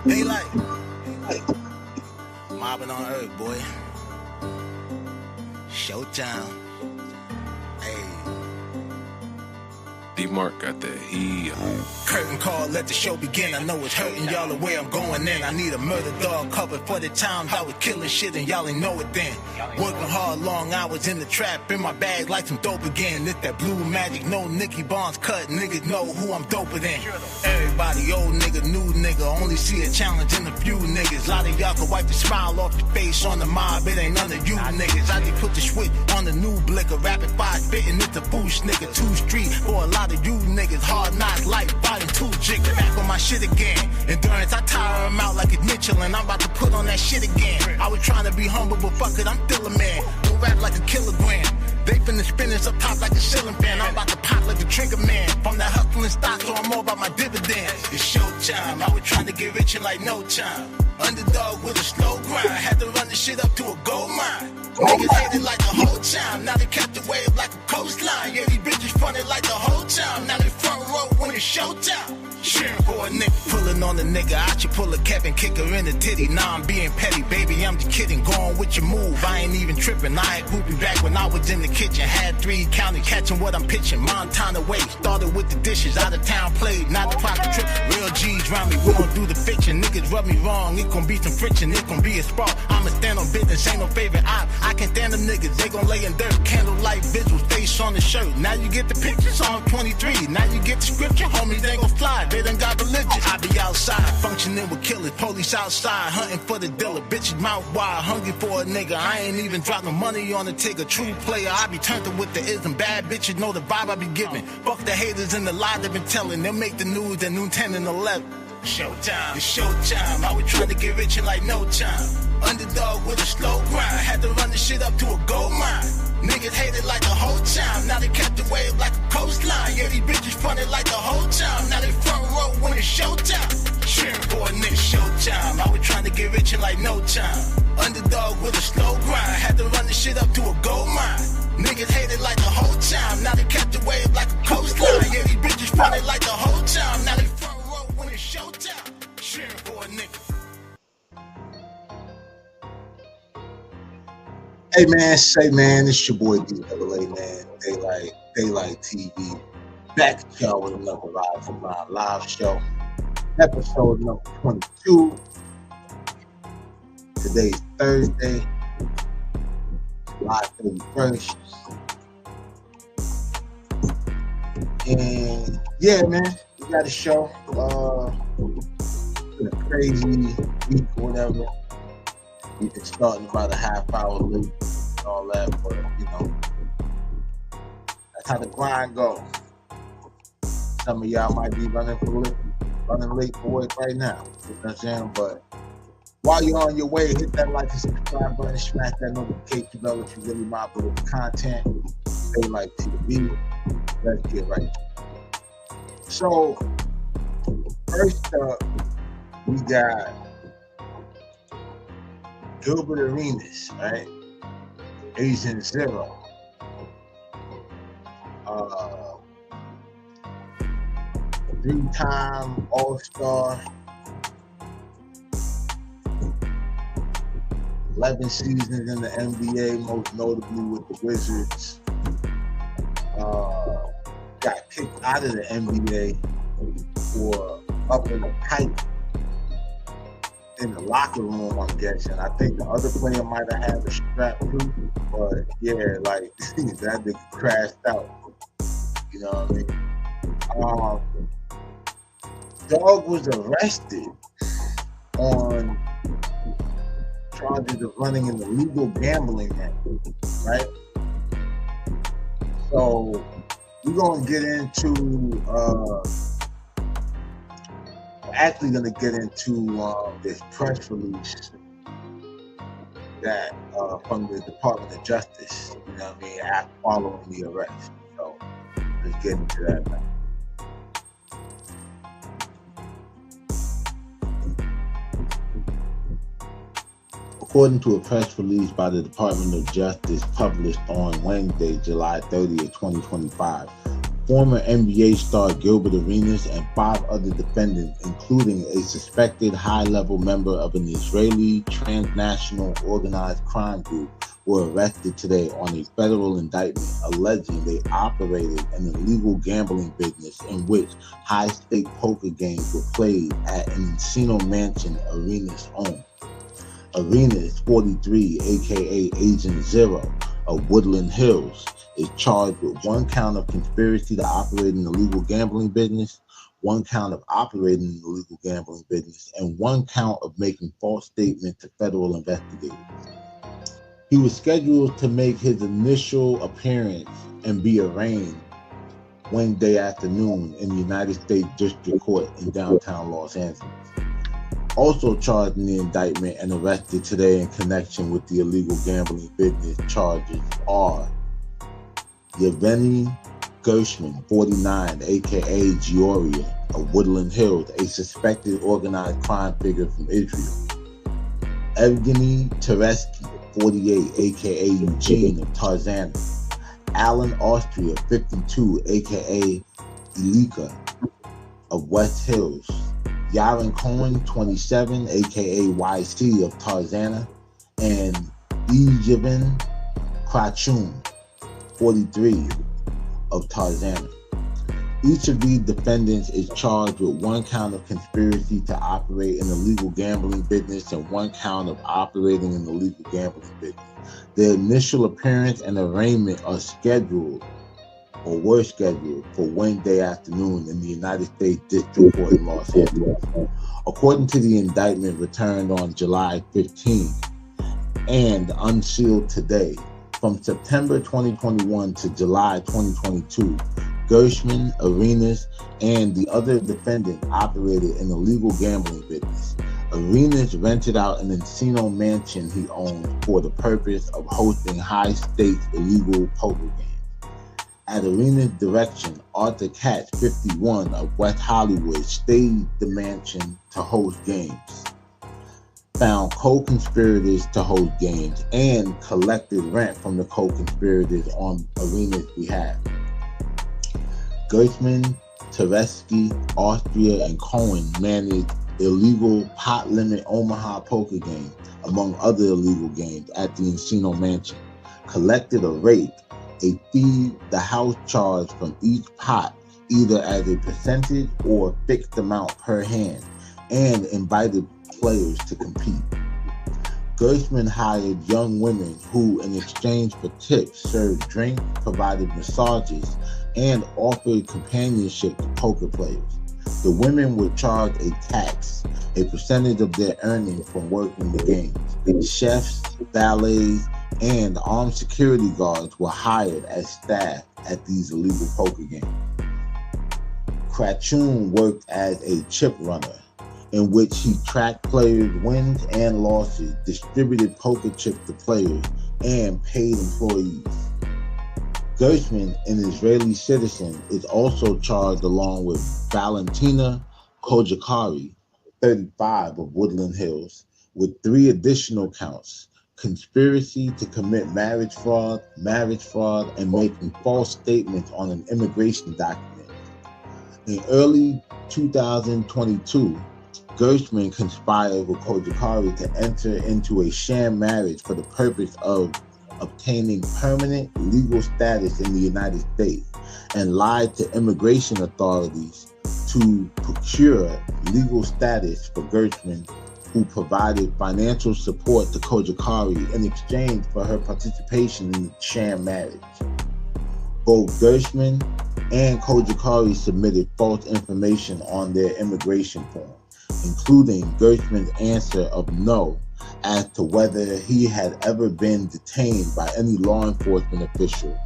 Daylight. Mobbing on Earth, boy. Showtime. Hey. D-Mark got that heat. Curtain call, let the show begin. I know it's hurting y'all the way I'm going in. I need a murder dog covered for the times I was killing shit and y'all ain't know it then. Working hard, long hours in the trap, in my bag like some dope again. It's that blue magic, no Nicky Barnes cut. Niggas know who I'm doper than. Everybody, old nigga, new nigga, only see a challenge in a few niggas. A lot of y'all can wipe the smile off your face on the mob. It ain't none of you niggas. I just put the switch on the new blicker. Rapid fire spitting, it's a boost nigga. 2 Street for a lot of you niggas. Hard knocks, life, riding 2 jigger. Back on my shit again. Endurance, I tire him out like it's Mitchell, and I'm about to put on that shit again. I was trying to be humble, but fuck it, I'm still a man. Don't rap like a kilogram. They finna spin this up top like a ceiling fan. I'm about to pop like a trigger man. From that hustling stock, so I'm more about my dividends. It's showtime. I was trying to get rich in like no time. Underdog with a slow grind. Had to run the shit up to a gold mine. Niggas hated like the whole time. Now they kept the wave like a coastline. Yeah, these bitches fronted like the whole time. Now they front row when it's showtime. Sharing for a nigga. Pulling on a nigga. I should pull a Kevin, kick her in the titty. Nah, I'm being petty, baby. I'm just kidding. Going with your move. I ain't even tripping. I had groupie back when I was in the kitchen. Had 3 county catching what I'm pitching. Montana way. Started with the dishes. Out of town played. Not the pocket trip. Real G's round me. We gon' do the fiction. Niggas rub me wrong. It gon' be some friction. It gon' be a spark. I'ma stand on business. Ain't no favorite op. I can't stand them niggas. They gon' lay in dirt. Candlelight visuals. Face on the shirt. Now you get the picture. Psalm 23. Now you get the scripture. Homies, they gon' fly. They done got religious. I be outside. Functioning with killers. Police outside. Hunting for the dealer. Bitches mouth wide. Hungry for a nigga. I ain't even dropped no money on the tigger. True player. I be turned with the ism. Bad bitches know the vibe I be giving. Fuck the haters and the lie they been telling. They'll make the news at noon 10 and 11. Showtime. It's showtime. I was trying to get rich in like no time. Underdog with a slow grind. Had to run the shit up to a gold mine. Niggas hated like the whole time. Now they kept the wave like a coastline. Yeah, these bitches fronted like the whole time. Now they front row when it's showtime. Sharing for a nigga. Showtime. I was trying to get rich in like no time. Underdog with a slow grind. Had to run the shit up to a gold mine. Niggas hated like the whole time. Now they kept the wave like a coastline. Yeah, these bitches fronted like the whole time. Now they front row when it's showtime. Sharing for a nigga. Hey man, Shay man, it's your boy D-LA man, Daylight TV. Back at y'all with another live show. Episode number 22. Today's Thursday, July 31st. And yeah, man, we got a show. It's been a crazy week or whatever. We've been starting about a half hour late and all that, but you know, that's how the grind goes. Some of y'all might be running late for work right now. You know what I'm saying? But while you're on your way, hit that like and subscribe button, smash that notification bell if you really mind with the content. Daylight TV. Let's get right. So first up, we got Gilbert Arenas, right? Agent Zero. 3-time All-Star. 11 seasons in the NBA, most notably with the Wizards. Got kicked out of the NBA for upping a pipe in the locker room, I'm guessing. I think the other player might have had a strap too, but yeah, like that nigga crashed out. You know what I mean? Dog was arrested on charges of running an illegal gambling network, right? So we're gonna get into actually going to get into this press release that from the Department of Justice, you know what I mean, after following the arrest. So let's get into that now. According to a press release by the Department of Justice published on Wednesday, July 30th, 2025, former NBA star Gilbert and 5 other defendants, including a suspected high-level member of an Israeli transnational organized crime group, were arrested today on a federal indictment alleging they operated an illegal gambling business in which high-stake poker games were played at an Encino Mansion Arenas home. Arenas, 43, aka Agent Zero, of Woodland Hills, is charged with 1 count of conspiracy to operate an illegal gambling business, 1 count of operating an illegal gambling business, and 1 count of making false statements to federal investigators. He was scheduled to make his initial appearance and be arraigned Wednesday afternoon in the United States District Court in downtown Los Angeles. Also charged in the indictment and arrested today in connection with the illegal gambling business charges are Yevgeny Gershman, 49, aka Georgia, of Woodland Hills, a suspected organized crime figure from Israel. Evgeny Teresky, 48, aka Eugene, of Tarzana. Alan Austria, 52, aka Elika, of West Hills. Yaron Cohen, 27, aka YC, of Tarzana. And Ejevin Krachun, 43, of Tarzana. Each of these defendants is charged with 1 count of conspiracy to operate an illegal gambling business and 1 count of operating an illegal gambling business. Their initial appearance and arraignment are scheduled or were scheduled for Wednesday afternoon in the United States District Court in Los Angeles. According to the indictment returned on July 15 and unsealed today, from September 2021 to July 2022, Gershman, Arenas, and the other defendant operated an illegal gambling business. Arenas rented out an Encino Mansion he owned for the purpose of hosting high-stakes illegal poker games. At Arenas' direction, Arthur Katz, 51, of West Hollywood, staged the mansion to host games, found co-conspirators to host games, and collected rent from the co-conspirators on Arenas' behalf. Gershman, Teresky, Austria, and Cohen managed illegal pot limit Omaha poker games, among other illegal games, at the Encino Mansion, collected a rate, a fee the house charged from each pot, either as a percentage or a fixed amount per hand, and invited players to compete. Gershman hired young women who, in exchange for tips, served drinks, provided massages, and offered companionship to poker players. The women were charged a tax, a percentage of their earnings from working the games. Chefs, valets, and armed security guards were hired as staff at these illegal poker games. Krachun worked as a chip runner, in which he tracked players' wins and losses, distributed poker chips to players, and paid employees. Gershman, an Israeli citizen, is also charged along with Valentina Kojakari, 35, of Woodland Hills, with 3 additional counts: conspiracy to commit marriage fraud, and making false statements on an immigration document. In early 2022, Gershman conspired with Kojakari to enter into a sham marriage for the purpose of obtaining permanent legal status in the United States, and lied to immigration authorities to procure legal status for Gershman, who provided financial support to Kojakari in exchange for her participation in the sham marriage. Both Gershman and Kojakari submitted false information on their immigration form, including Gershman's answer of no as to whether he had ever been detained by any law enforcement official,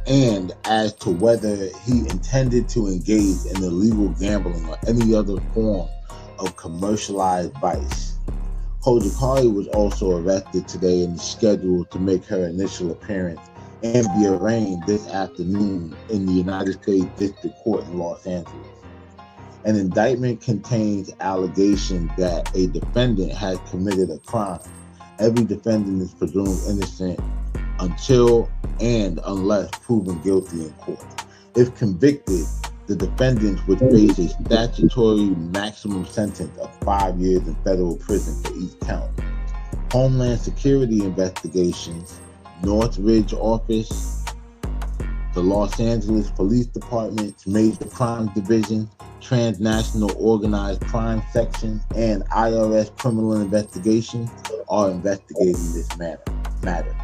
and as to whether he intended to engage in illegal gambling or any other form of commercialized vice. Kojakari was also arrested today and is scheduled to make her initial appearance and be arraigned this afternoon in the United States District Court in Los Angeles. An indictment contains allegations that a defendant has committed a crime. Every defendant is presumed innocent until and unless proven guilty in court. If convicted, the defendants would face a statutory maximum sentence of 5 years in federal prison for each count. Homeland Security investigations, Northridge office, the Los Angeles Police Department's Major Crimes Division, Transnational Organized Crime Section, and IRS Criminal Investigations are investigating this matter.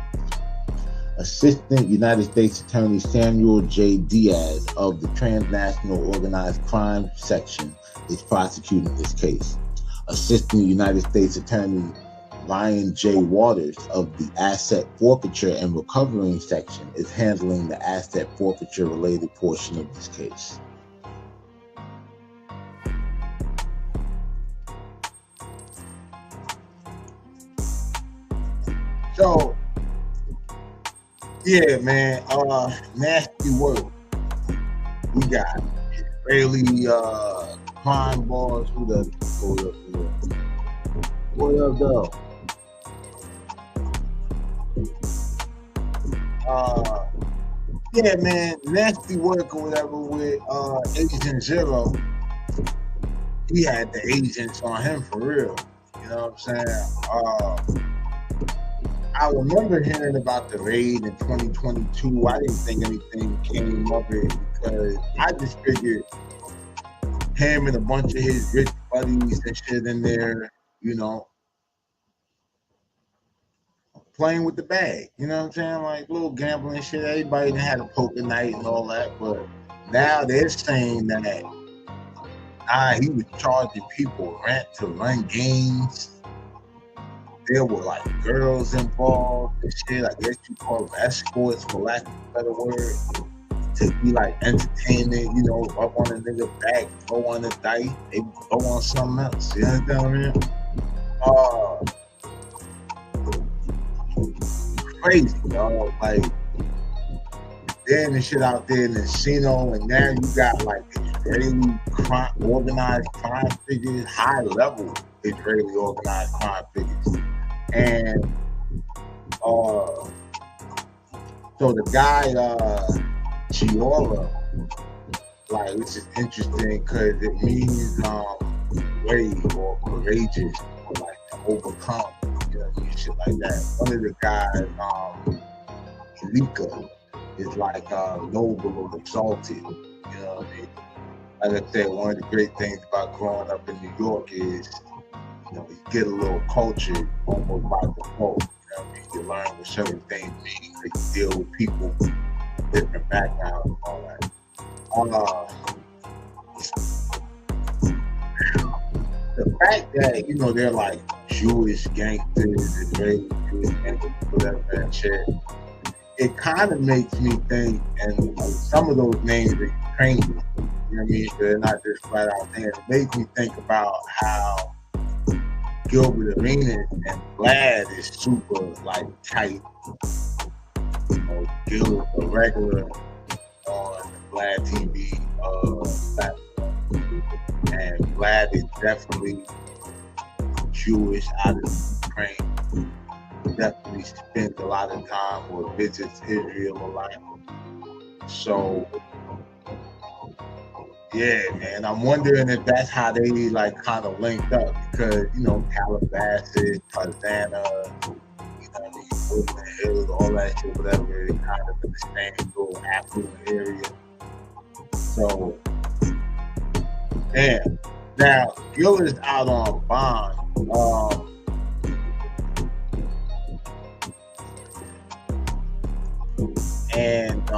Assistant United States Attorney Samuel J. Diaz of the Transnational Organized Crime Section is prosecuting this case. Assistant United States Attorney Ryan J. Waters of the Asset Forfeiture and Recovering Section is handling the asset forfeiture related portion of this case. So, yeah, man, nasty work. We got Israeli crime boss. What up, though? Yeah, man, nasty work or whatever with Agent Zero. He had the agents on him for real. You know what I'm saying? I remember hearing about the raid in 2022. I didn't think anything came of it because I just figured him and a bunch of his rich buddies and shit in there, you know, playing with the bag. You know what I'm saying? Like little gambling shit. Everybody had a poker night and all that. But now they're saying that he was charging people rent to run games. There were like girls involved and shit. I guess you call them escorts, for lack of a better word, to be like entertainment. You know, up on a nigga back, go on the dice, they go on something else. You understand what I mean? Crazy, dog. Like, then the shit out there in the casino, and now you got like Israeli organized crime figures, high level Israeli organized crime figures. And so the guy Giora, like, which is interesting because it means brave or courageous or like to overcome, you know, shit like that. One of the guys, Elika, is like noble or exalted, you know what I mean? Like I said, one of the great things about growing up in New York is, you know, you get a little culture almost by default. You know what I mean? You learn what certain things mean. You deal with people with different backgrounds and all that. The fact that, you know, they're like Jewish gangsters, Israeli Jewish gangsters, whatever that shit, it kind of makes me think, and some of those names are Ukrainian, you know what I mean? They're not just flat out there. It makes me think about how Gilbert Arenas and Vlad is super like tight. You know, Gilbert a regular on the Vlad TV platform, and Vlad is definitely Jewish out of Ukraine. Definitely spends a lot of time or visits Israel a lot. So yeah, man, I'm wondering if that's how they like kind of linked up, because, you know, Calabasas, Tarzana, you know what I mean, Woodland Hills, all that shit, whatever, kind of in the same little affluent area. So, yeah. Now, Gil is out on bond. And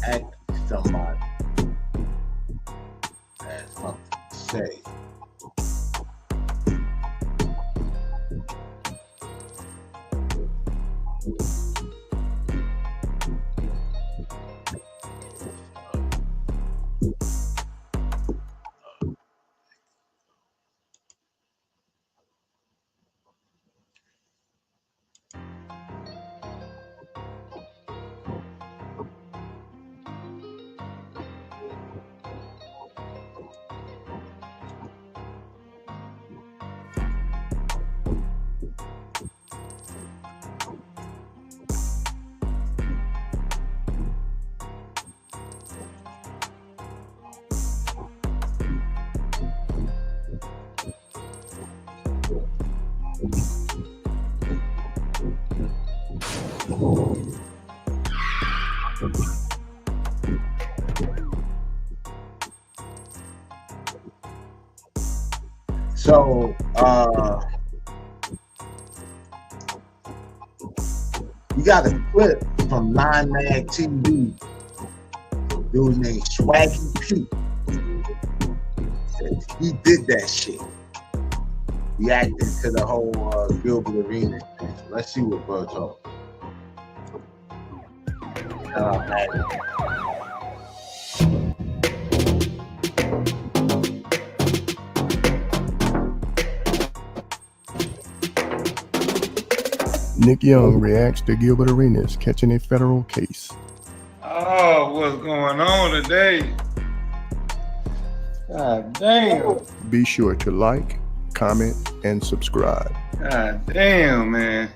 ask somebody has something to say. So, you got a clip from 9 Mag TV. Dude named Swaggy P. He did that shit. Reacting to the whole Gilbert Arenas thing. So let's see what bro talking. Nick Young reacts to Gilbert Arenas catching a federal case. Oh, what's going on today? God damn. Be sure to like, comment, and subscribe. God damn, man.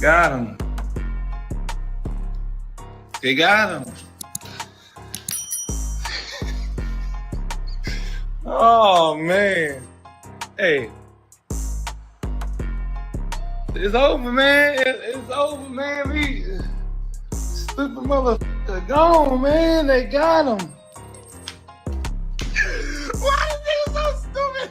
Got him. They got him. Oh, man. Hey. It's over, man. It's over, man. We stupid motherfucker gone, man. They got him. Why is he so stupid?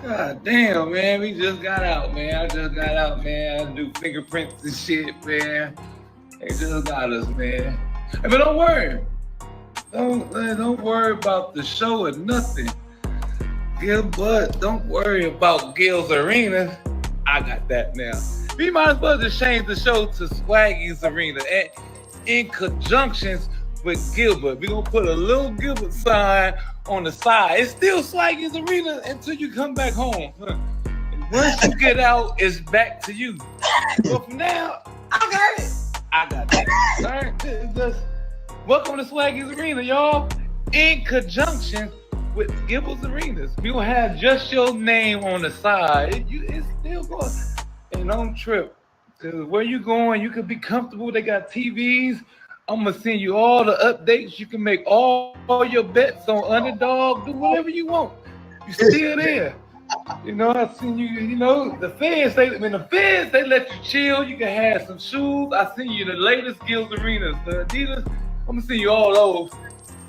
God damn, man. We just got out, man. I just got out, man. I do fingerprints and shit, man. They just got us, man. Hey, but don't worry. Don't worry about the show or nothing. Gilbert, don't worry about Gil's Arena. I got that now. We might as well just change the show to Swaggy's Arena and in conjunctions with Gilbert. We're gonna put a little Gilbert sign on the side. It's still Swaggy's Arena until you come back home. And once you get out, it's back to you. But for now, I got it. I got that. All right, just welcome to Swaggy's Arena, y'all. In conjunction with Gilbert's Arenas. We will have just your name on the side. It's still going. And don't trip. Because where you going, you can be comfortable. They got TVs. I'm going to send you all the updates. You can make all your bets on Underdog. Do whatever you want. You still there. You know, I seen you, you know, the feds, they let you chill. You can have some shoes. I seen you the latest Gil's Arenas, the Adidas. I'm gonna see you all those.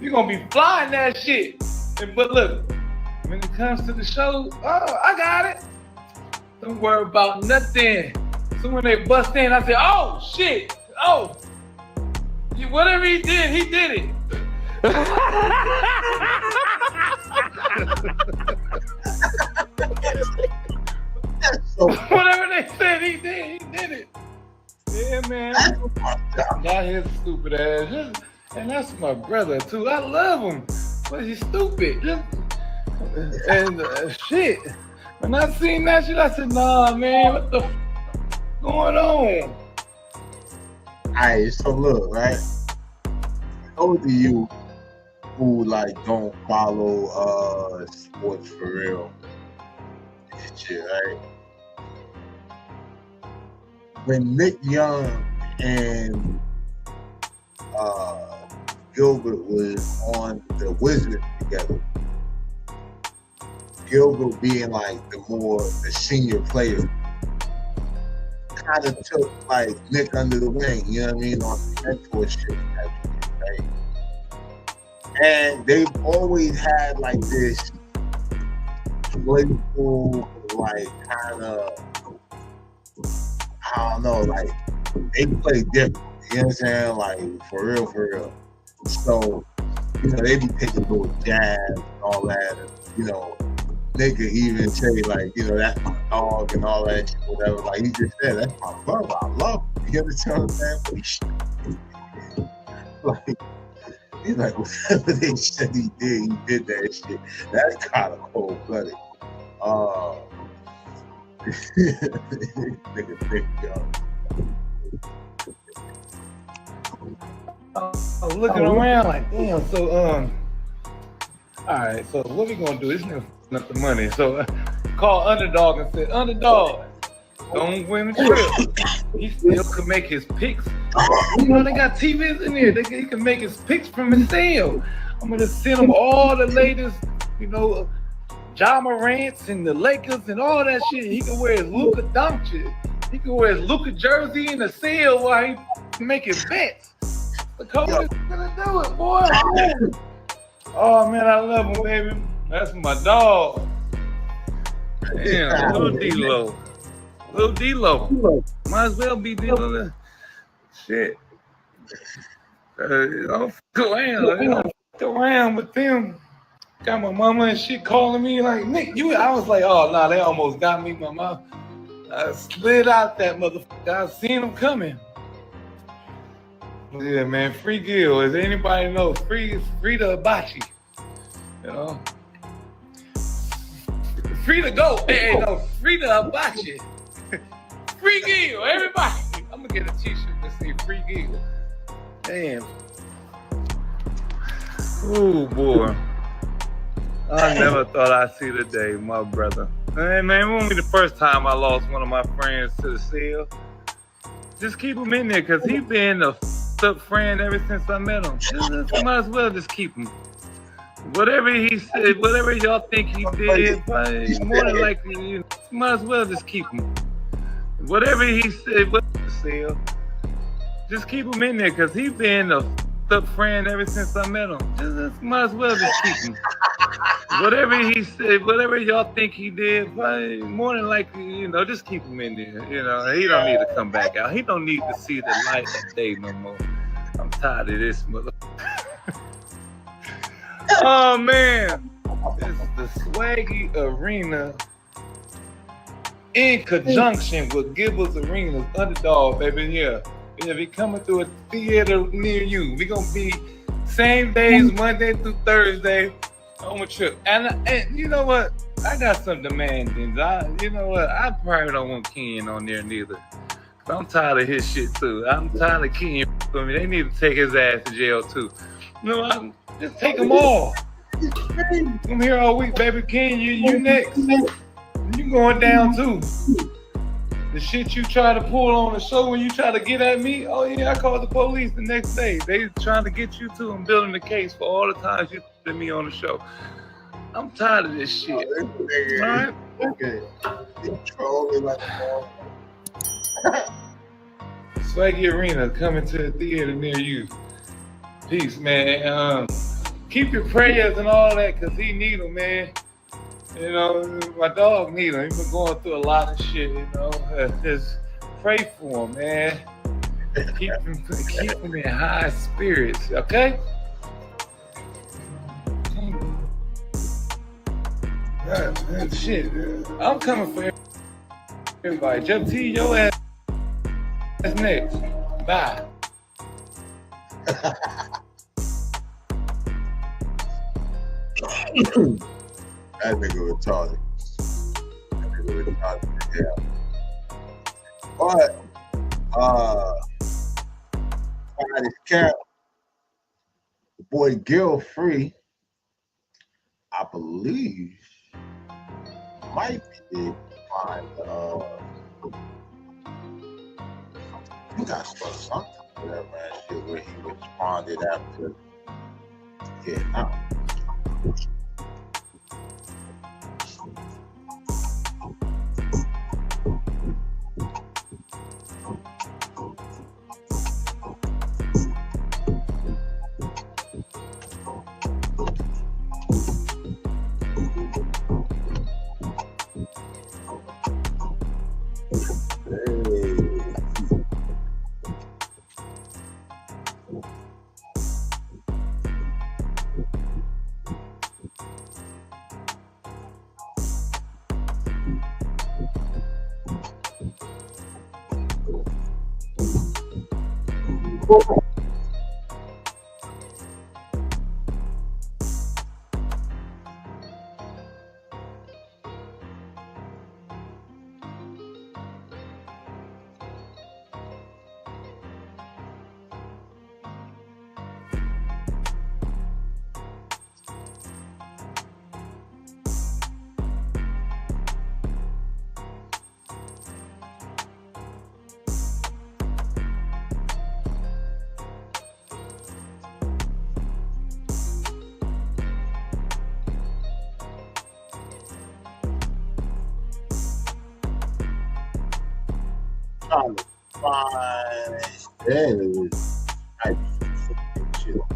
You're gonna be flying that shit. But look, when it comes to the show, oh, I got it. Don't worry about nothing. So when they bust in, I say, oh shit, oh. Whatever he did it. Whatever they said he did it. Yeah, man. Not his stupid ass. And that's my brother too. I love him, but he's stupid. And shit. When I seen that shit, I said, nah, man, what the going on? Alright, so look, right? Those of you who like don't follow sports for real, shit, right? When Nick Young and Gilbert was on the Wizards together, Gilbert being like the senior player, kind of took like Nick under the wing, you know what I mean, on mentorship, right? And they've always had like this playful, like kind of, I don't know, like they play different, you know what I'm saying? Like for real. So, you know, they be taking little jabs and all that, and, you know, nigga even say like, you know, that's my dog and all that shit, whatever. Like he just said, that's my brother. I love him. You understand what I'm saying? Like, he's like, whatever they said he did that shit. That's kind of cold-blooded. Nigga thick, yo. I was looking around like, damn, so, all right, so what we gonna do? This nigga up the money. So call Underdog and said, Underdog, Don't win the trip. He still can make his picks. You know, they got TVs in there. He can make his picks from his cell. I'm going to send him all the latest, you know, Ja Morant's and the Lakers and all that shit. He can wear his Luka Doncic. He can wear his Luka jersey in the cell while he making bets. The coach is going to do it, boy. Oh, man, I love him, baby. That's my dog. Damn, little D-Lo. Little D-Lo. Might as well be D-Lo. Shit. Don't fuck around with them. Got my mama and shit calling me like, Nick, I was like, oh, nah, they almost got me. My mom. I slid out that motherfucker. I seen them coming. Yeah, man, free Gil. As anybody knows, free the hibachi. You know? Free to go. Hey, no, free the hibachi. Free Gil, everybody. I'm gonna get a t-shirt that say free Gil. Damn. Oh boy. I never thought I'd see the day, my brother. Man, it won't be the first time I lost one of my friends to the cell. Just keep him in there, because he been a f***ed up friend ever since I met him. Just might as well just keep him. Whatever he said, whatever y'all think he did, probably more than likely, you might as well just keep him. Whatever he said, just keep him in there, because he been a f***ed up friend ever since I met him. Just might as well just keep him. Whatever he said, whatever y'all think he did, probably more than likely, you know, just keep him in there. You know, he don't need to come back out. He don't need to see the light of day no more. I'm tired of this motherfucker. Oh man, it's the Swaggy Arena in conjunction with Gilbert's Arena's Underdog, baby. Yeah, we coming through a theater near you. We gonna be same days, Monday through Thursday. On a trip, and you know what? I got some demandings. You know what? I probably don't want Ken on there neither. I'm tired of his shit too. I'm tired of Ken. I mean, they need to take his ass to jail too. You know, just take them all. I'm here all week, baby. Ken, you next. You going down too. The shit you try to pull on the show when you try to get at me, oh yeah, I called the police the next day. They trying to get you too and building the case for all the times you put me on the show. I'm tired of this shit. All right? Okay. Control me like a Swaggy Arena coming to the theater near you. Peace, man. Keep your prayers and all that, because he need them, man. You know, my dog need him. He's been going through a lot of shit, you know. Just pray for him, man. Keep him in high spirits, okay? Shit, I'm coming for everybody. Jeff T, your ass next. Bye. That nigga retarded. Yeah. But this cap, the boy Gil free, I believe, might be behind you got something for that man shit where he responded after getting out. trying to find. Yeah, it was. I chill.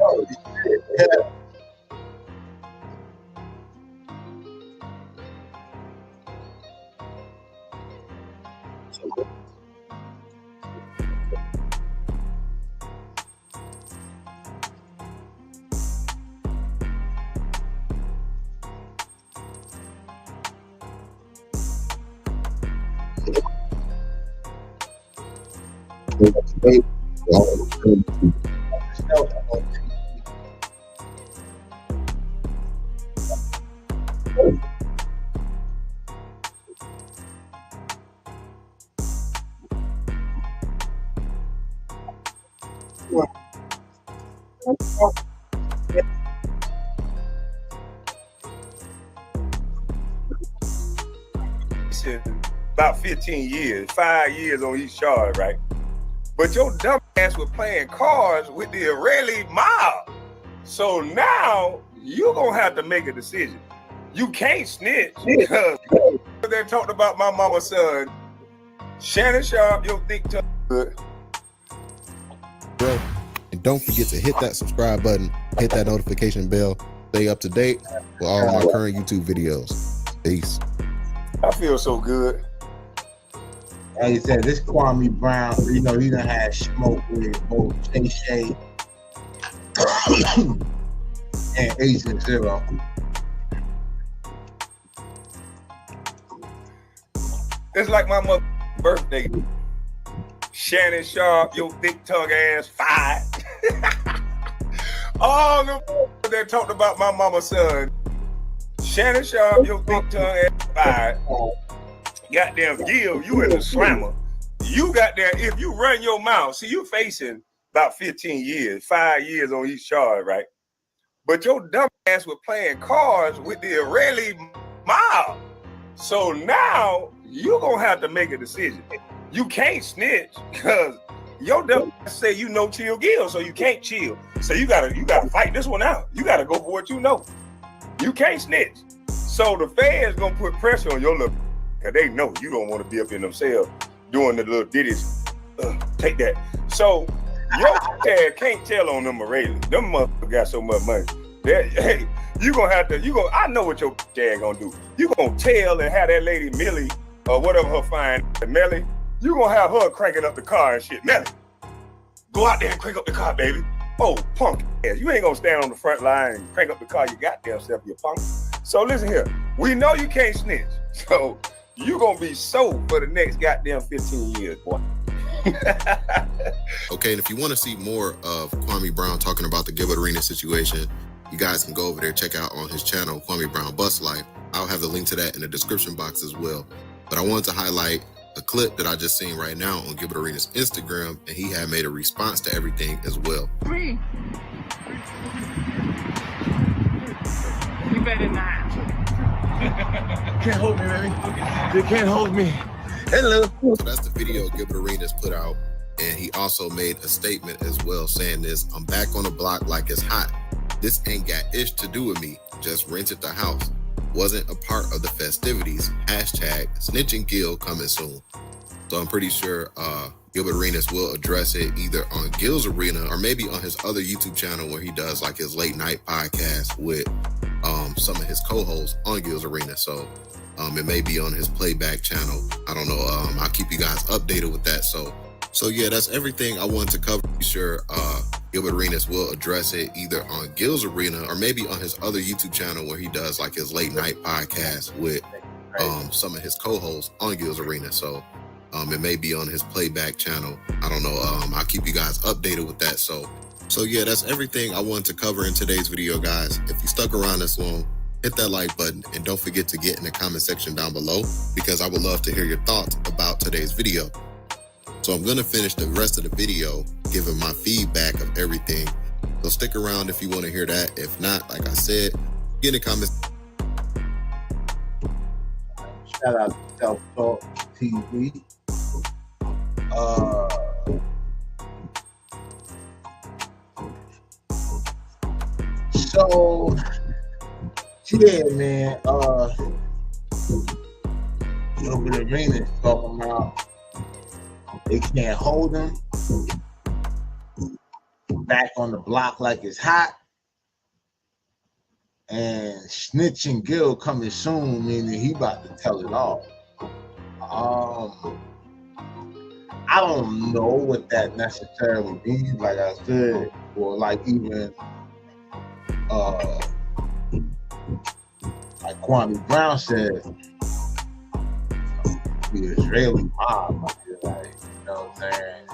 Oh, shit. Yeah. About 15 years, 5 years on each charge, right? But your dumb ass was playing cards with the Israeli mob. So now you're gonna have to make a decision. You can't snitch because they talked about my mama's son. Shannon Sharpe, your thick tongue. Bro, and don't forget to hit that subscribe button, hit that notification bell, stay up to date with all my current YouTube videos. Peace. I feel so good. Like I said, this Kwame Brown, you know, he done had smoke with both Shay and Agent Zero. It's like my mother's birthday. Shannon Sharpe, your thick tongue ass, fired. All them that talked about my mama's son. Shannon Sharpe, your thick tongue ass, fired. Goddamn Gil, you is a slammer. You goddamn, if you run your mouth, see you facing about 15 years, 5 years on each charge, right? But your dumb ass was playing cards with the Israeli mob. So now you're gonna have to make a decision. You can't snitch because your dumb ass say you know chill Gil, so you can't chill. So you gotta fight this one out. You gotta go for what you know. You can't snitch. So the feds gonna put pressure on your little, cause they know you don't want to be up in themselves doing the little ditties. Take that. So your dad can't tell on them Arerested. Them motherfuckers got so much money. Hey, You gonna have to, I know what your dad gonna do. You gonna tell and have that lady Millie, or whatever her fine, Melly, you gonna have her cranking up the car and shit. Melly, go out there and crank up the car, baby. Oh, punk ass. You ain't gonna stand on the front line and crank up the car, you goddamn self, you punk. So listen here, we know you can't snitch. So you gonna be sold for the next goddamn 15 years, boy. Okay, and if you want to see more of Kwame Brown talking about the Gilbert Arenas situation, you guys can go over there, check out on his channel, Kwame Brown Bus Life. I'll have the link to that in the description box as well. But I wanted to highlight a clip that I just seen right now on Gilbert Arenas' Instagram, and he had made a response to everything as well. You better not. Can't hold me, baby. You can't hold me. Hello. So that's the video Gilbert Arenas put out, and he also made a statement as well saying this: I'm back on the block like it's hot. This ain't got ish to do with me. Just rented the house. Wasn't a part of the festivities. Hashtag snitching Gil coming soon. So I'm pretty sure Gilbert Arenas will address it either on Gil's Arena or maybe on his other YouTube channel where he does like his late night podcast with some of his co-hosts on Gil's Arena. So it may be on his playback channel. I don't know. I'll keep you guys updated with that. So yeah, that's everything I wanted to cover. Be sure Gilbert Arenas will address it either on Gil's Arena or maybe on his other YouTube channel where he does like his late night podcast with some of his co-hosts on Gil's Arena. So it may be on his playback channel. I don't know. I'll keep you guys updated with that. So yeah, that's everything I wanted to cover in today's video, guys. If you stuck around this long, hit that like button and don't forget to get in the comment section down below because I would love to hear your thoughts about today's video. So I'm gonna finish the rest of the video giving my feedback of everything. So stick around if you want to hear that. If not, like I said, get in the comments. Shout out to Self Talk TV. So yeah, man. Gilbert Arenas talking about they can't hold him. Back on the block like it's hot. And snitching Gil coming soon, meaning he about to tell it all. I don't know what that necessarily means, like I said, or like even like Kwame Brown said, the Israeli mob, like, you know what I'm saying?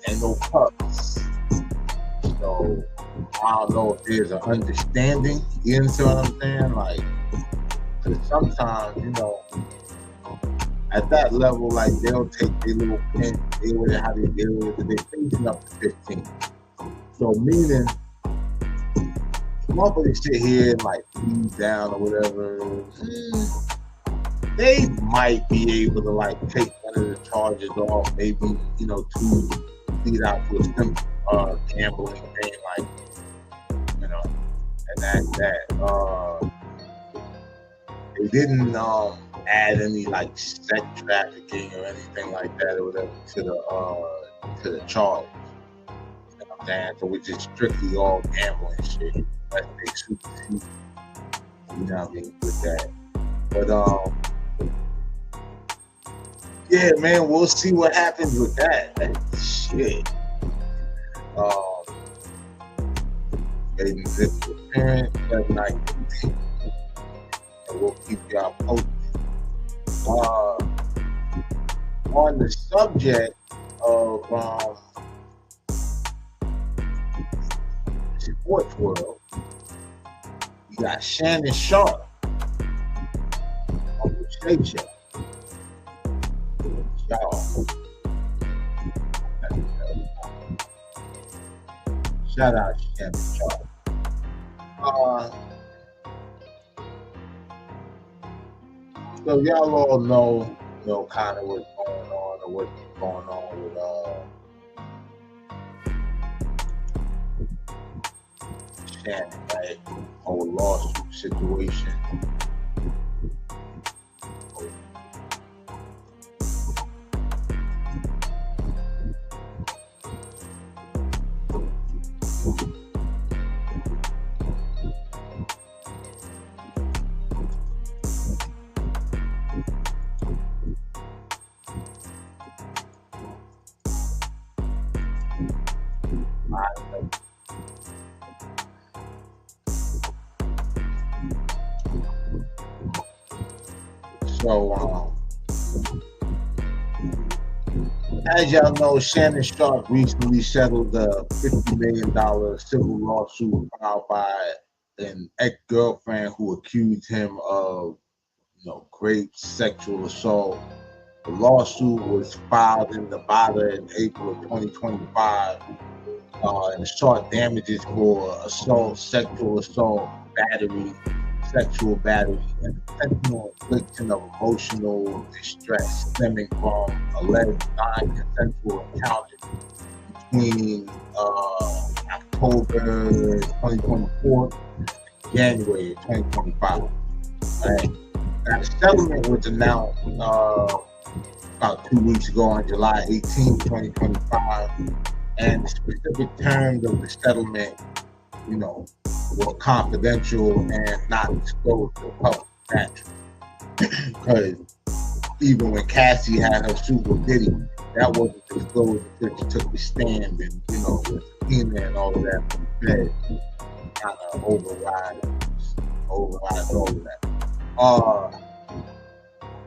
Ain't no pups. So I don't know if there's an understanding, you understand what I'm saying? Like, cause sometimes, you know, at that level, like they'll take their little pen, deal with it how they deal with it, they're facing up to 15. So meaning, motherfuckers sit here and like leave down or whatever, they might be able to like take one of the charges off, maybe, you know, to lead out to a simple gambling thing, like, you know, and that's that. They didn't add any like sex trafficking or anything like that or whatever to the charge. You know what I'm saying? So it's just strictly all gambling shit. Unless they supersede, you know what I mean, with that. But yeah, man, we'll see what happens with that. Like, shit. Making this appearance that night, and we'll keep y'all posted. On the subject of sports world, we got Shannon Sharpe on the Shay Show. Shout out to Shannon Sharpe. So y'all all know, kind of what's going on or what's going on with Shannon, right? Whole lawsuit situation. So, as y'all know, Shannon Sharpe recently settled a $50 million civil lawsuit filed by an ex-girlfriend who accused him of, great sexual assault. The lawsuit was filed in Nevada in April of 2025 and sought damages for assault, sexual assault, battery, sexual battery, and intentional infliction of emotional distress stemming from alleged non-consensual encounters between October 2024 and January 2025. Right? Now, the settlement was announced about 2 weeks ago on July 18, 2025, and the specific terms of the settlement, were confidential and not disclosed to the public, naturally. Because even when Cassie had her suit with Diddy, that wasn't disclosed until she took the stand and, with subpoena and all of that from the Fed, kind of overrides all of that.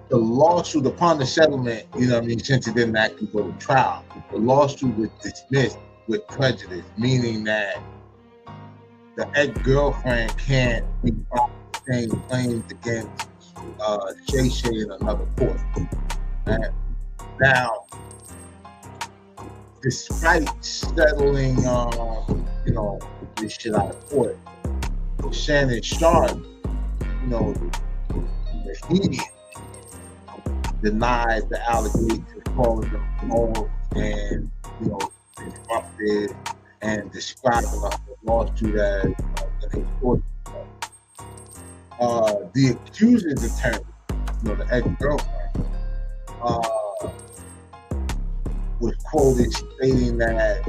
The lawsuit upon the settlement, since it didn't actually go to trial, the lawsuit was dismissed with prejudice, meaning that the ex-girlfriend can't be brought the same claims against Shay in another court. And now, despite settling, this shit out of court, Shannon Sharpe, vehemently denied the allegations, calling them false and, disruptive, and describing the lawsuit as an extortion. The accuser's attorney, the ex-girlfriend, was quoted stating that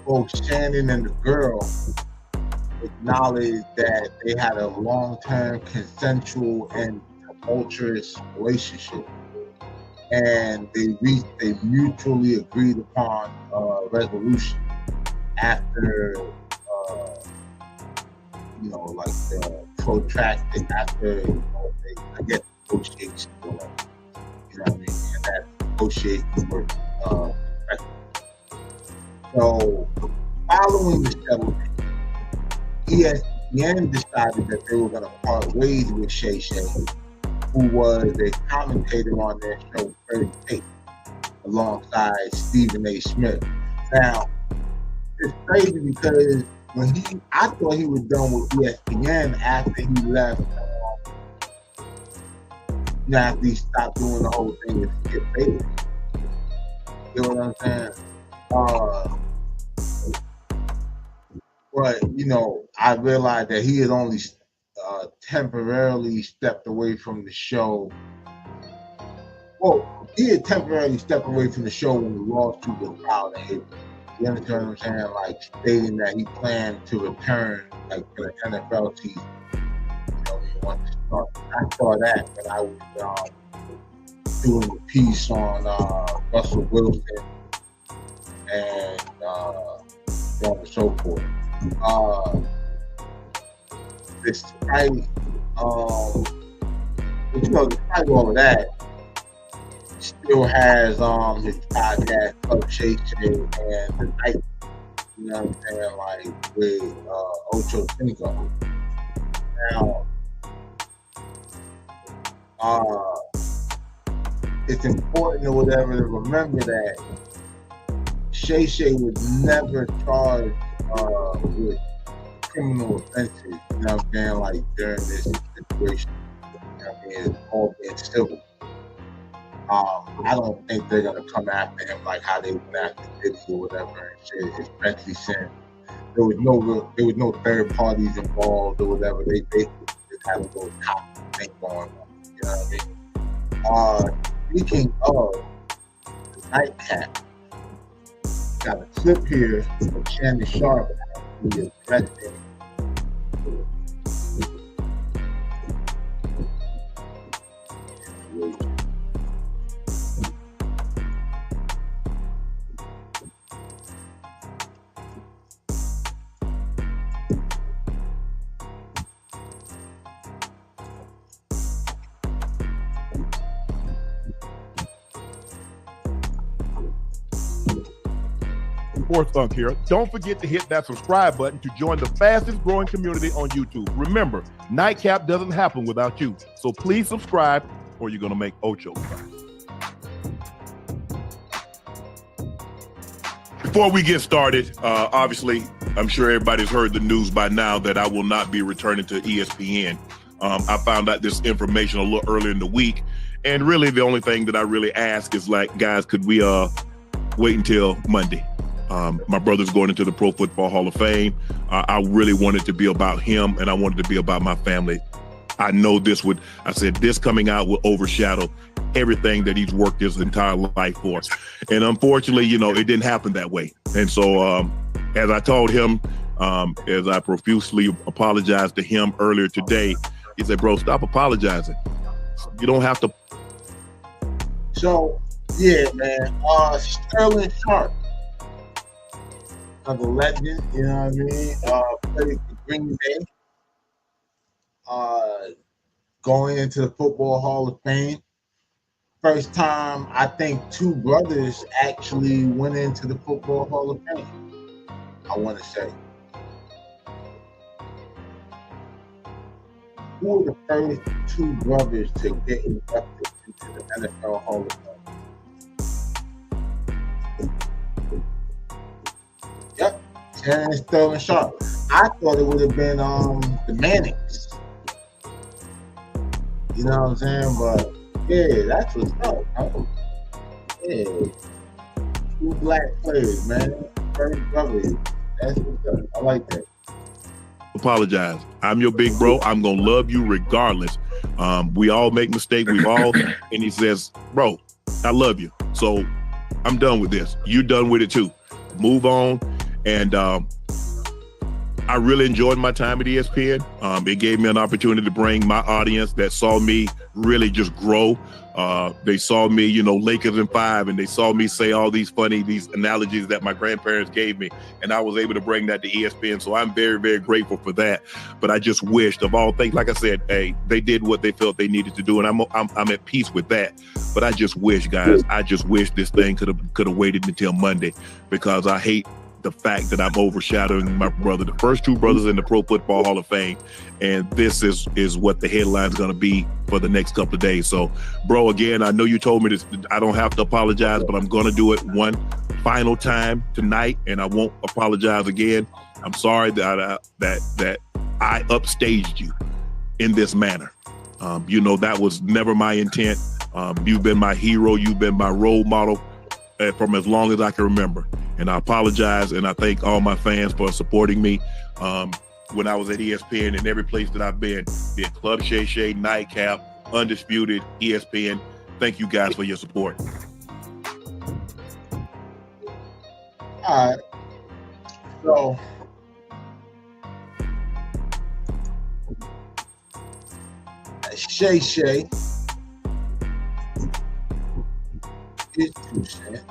both Shannon and the girl acknowledged that they had a long-term consensual and tumultuous relationship, and they mutually agreed upon resolution after protracted, after I guess negotiations or whatever, and that negotiation were so following the settlement, ESPN decided that they were going to part ways with Shay, who was a commentator on their show, First Take, alongside Stephen A. Smith. Now, it's crazy because I thought he was done with ESPN after he left, after he stopped doing the whole thing with Skip Bayless. You know what I'm saying? But, I realized that he had only temporarily stepped away from the show. Well, he had temporarily stepped away from the show when the lawsuit was filed in April. You understand what I'm saying? Like, stating that he planned to return, for the NFL season. He wanted to start. I saw that when I was doing the piece on Russell Wilson and so on and so forth. Despite despite all of that, he still has his podcast, Club Shay and the Night, with Ocho Cinco. Now, it's important or whatever to remember that Shay was never charged with criminal offenses, during this situation. It's all being civil. I don't think they're gonna come after him like how they went after Diddy or whatever and shit, especially since there was no third parties involved or whatever. They basically just had a little top thing going on. You know what I mean? Speaking of the nightcap, got a clip here of Shannon Sharpe, who is president. Sports Thunk here. Don't forget to hit that subscribe button to join the fastest growing community on YouTube. Remember, Nightcap doesn't happen without you. So please subscribe or you're going to make Ocho cry. Before we get started, obviously, I'm sure everybody's heard the news by now that I will not be returning to ESPN. I found out this information a little earlier in the week. And really, the only thing that I really ask is like, guys, could we wait until Monday? My brother's going into the Pro Football Hall of Fame. I really wanted to be about him, and I wanted to be about my family. I know this coming out will overshadow everything that he's worked his entire life for. And unfortunately, it didn't happen that way. And so as I told him, as I profusely apologized to him earlier today, he said, bro, stop apologizing. You don't have to. So, yeah, man. Sterling Sharpe, another legend, you know what I mean? Played for Green Bay. Going into the Football Hall of Fame. First time, I think, two brothers actually went into the Football Hall of Fame, I want to say. Who were the first two brothers to get inducted into the NFL Hall of Fame? Yep, Shannon and Sterling Sharpe. I thought it would have been the Mannings. You know what I'm saying? But yeah, that's what's up, bro. Yeah, two black players, man. First brothers. That's what's up. I like that. Apologize. I'm your big bro. I'm gonna love you regardless. We all make mistakes. And he says, bro, I love you. So I'm done with this. You're done with it too. Move on. And I really enjoyed my time at ESPN. It gave me an opportunity to bring my audience that saw me really just grow. They saw me, Lakers in 5, and they saw me say all these analogies that my grandparents gave me, and I was able to bring that to ESPN. So I'm very, very grateful for that. But I just wished, of all things, like I said, hey, they did what they felt they needed to do, and I'm at peace with that. But I just wish, guys, this thing could have waited until Monday, because I hate the fact that I'm overshadowing my brother, the first two brothers in the Pro Football Hall of Fame, and this is what the headline's going to be for the next couple of days. So, bro, again, I know you told me this. I don't have to apologize, but I'm going to do it one final time tonight, and I won't apologize again. I'm sorry that I upstaged you in this manner. That was never my intent. You've been my hero. You've been my role model from as long as I can remember. And I apologize, and I thank all my fans for supporting me when I was at ESPN and every place that I've been, be it Club Shay, Nightcap, Undisputed, ESPN. Thank you guys for your support. All right. So, Shay is 2 cents.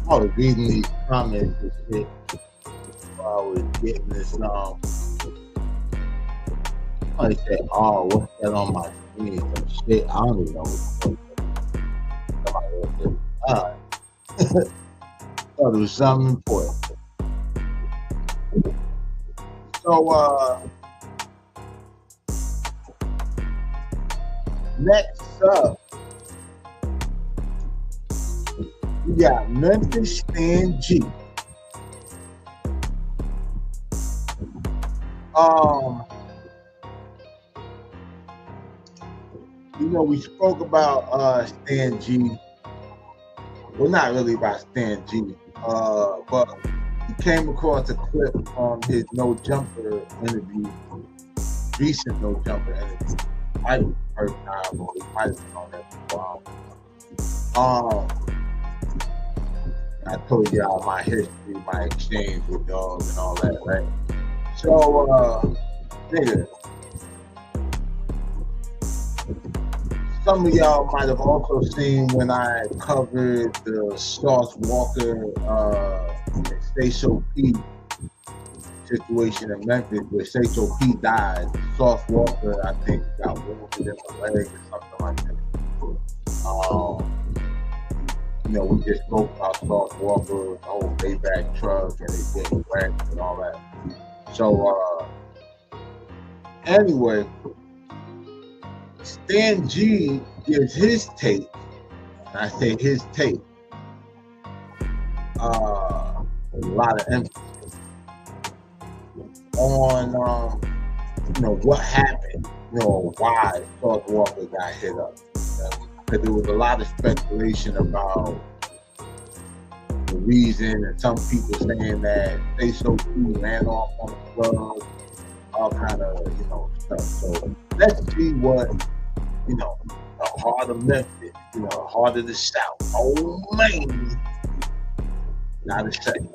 I was reading these comments and shit while I was getting this. Somebody said, "Oh, what's that on my screen?" Some shit. I don't even know what somebody else said. Thought it was something important. So, Next up, we got Memphis Stan G. You know, we spoke about Stan G. Well, not really about Stan G, but we came across a clip from his No Jumper interview, recent No Jumper interview. Might be the first time, or we might have been on that for a while. I told y'all my history, my exchange with dogs and all that, right? So, nigga, some of y'all might have also seen when I covered the Sauce Walker and Stay So P situation in Memphis, where Stay So P died. Sauce Walker, I think, got wounded in the leg or something like that. You know, we just spoke about Sauce Walker, the whole Maybach truck, and it getting wrecked and all that. So, anyway, Stan G gives his take, and I say his take, a lot of emphasis on, you know, what happened, you know, why Sauce Walker got hit up. Because there was a lot of speculation about the reason, and some people saying that Stay So P ran off on the club, all kind of, you know, stuff. So let's see what, you know, the heart of Memphis, you know, the heart of the South. Oh man, not a second.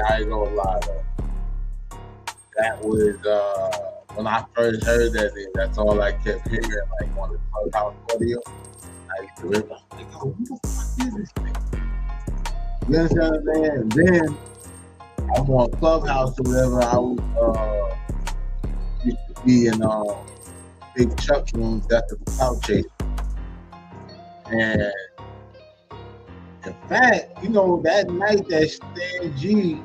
I ain't gonna lie though. That was when I first heard that, that's all I kept hearing, like on the Clubhouse audio. I used to rip, I'm like, oh, who the fuck is this thing? You understand what I'm saying? And then I'm on Clubhouse or whatever. I was used to be in Big Chuck rooms, that's the clout chase. And in fact, you know, that night that Stan G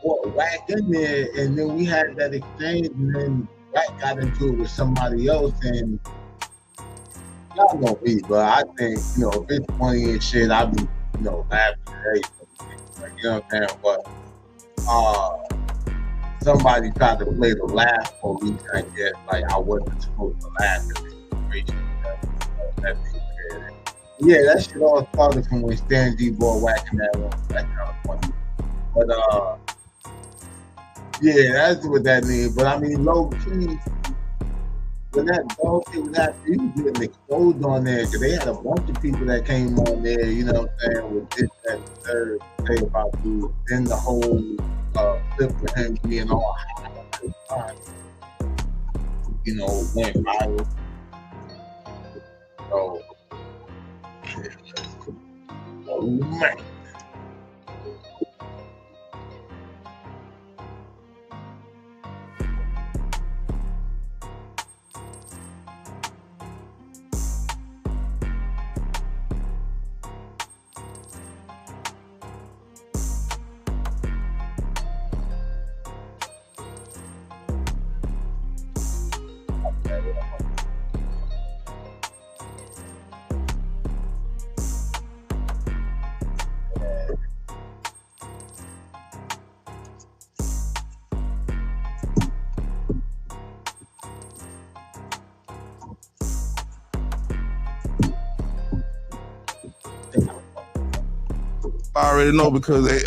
brought Wack in there, and then we had that exchange, and then Wack got into it with somebody else, and y'all know me, but I think, you know, if it's funny and shit, I'll be, you know, laughing at everything. Like, you know what I'm saying? But somebody tried to play the laugh police, I guess, like I wasn't supposed to laugh at the situation. Yeah, that shit all started from when Stan G brought Wack in that room. That's kind of funny. But yeah, that's what that means. But I mean, low key, when that dog shit was happening, he was getting exposed on there, because they had a bunch of people that came on there, you know what I'm saying, with this, that, and the third, say about dude. Then the whole clip of him being all high all the time, you know, went viral. So, oh man. already know because they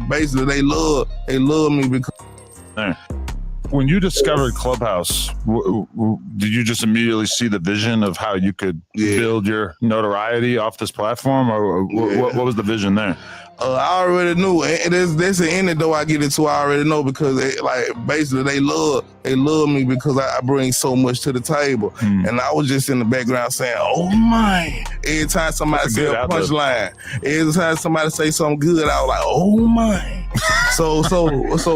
basically they love me because. When you discovered Clubhouse, did you just immediately see the vision of how you could build your notoriety off this platform, or what was the vision there? I already knew, and there's an ending though I get into. I already know because basically they love me because I bring so much to the table, and I was just in the background saying, "Oh my!" Every time somebody say a punchline, every time somebody say something good, I was like, "Oh my!" So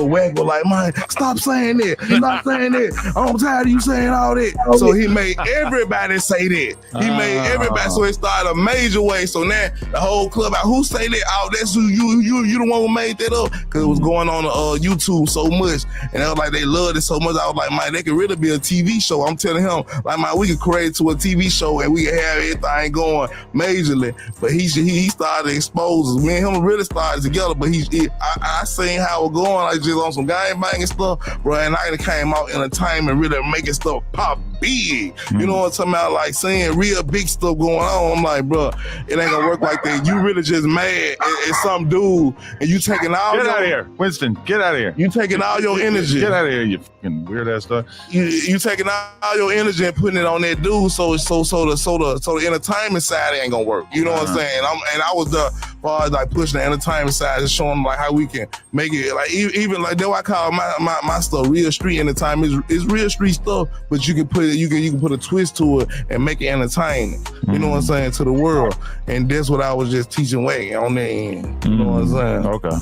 Wack was like, "Man, stop saying that! Stop saying that! I'm tired of you saying all that." So he made everybody say that. He made everybody. So it started a major way. So now the whole club, who say that? Oh, that's who you the one who made that up, because it was going on YouTube so much, and I was like, they loved it so much. I was like, man, they could really be a TV show. I'm telling him, like, man, we could create to a TV show and we could have everything going majorly. But he started to expose us. Me and him really started together. But I seen how it was going, like just on some gang banging stuff, bro. And I came out entertainment, really making stuff pop big. You know what I'm talking about? Like seeing real big stuff going on. I'm like, bro, it ain't gonna work like that. You really just mad at some dude, and you taking all get out of here, Winston. Get out of here. You taking all your energy. Get out of here, you fucking weird ass stuff. You taking all your energy and putting it on that dude. So the entertainment side ain't gonna work. You know what I'm saying? I was the far as like pushing the entertainment side and showing them like how we can make it like even like that's why I call my stuff real street entertainment. It's real street stuff, but you can put a twist to it and make it entertaining. You know what I'm saying, to the world. And that's what I was just teaching Wack on that end. You know what I'm saying? Okay.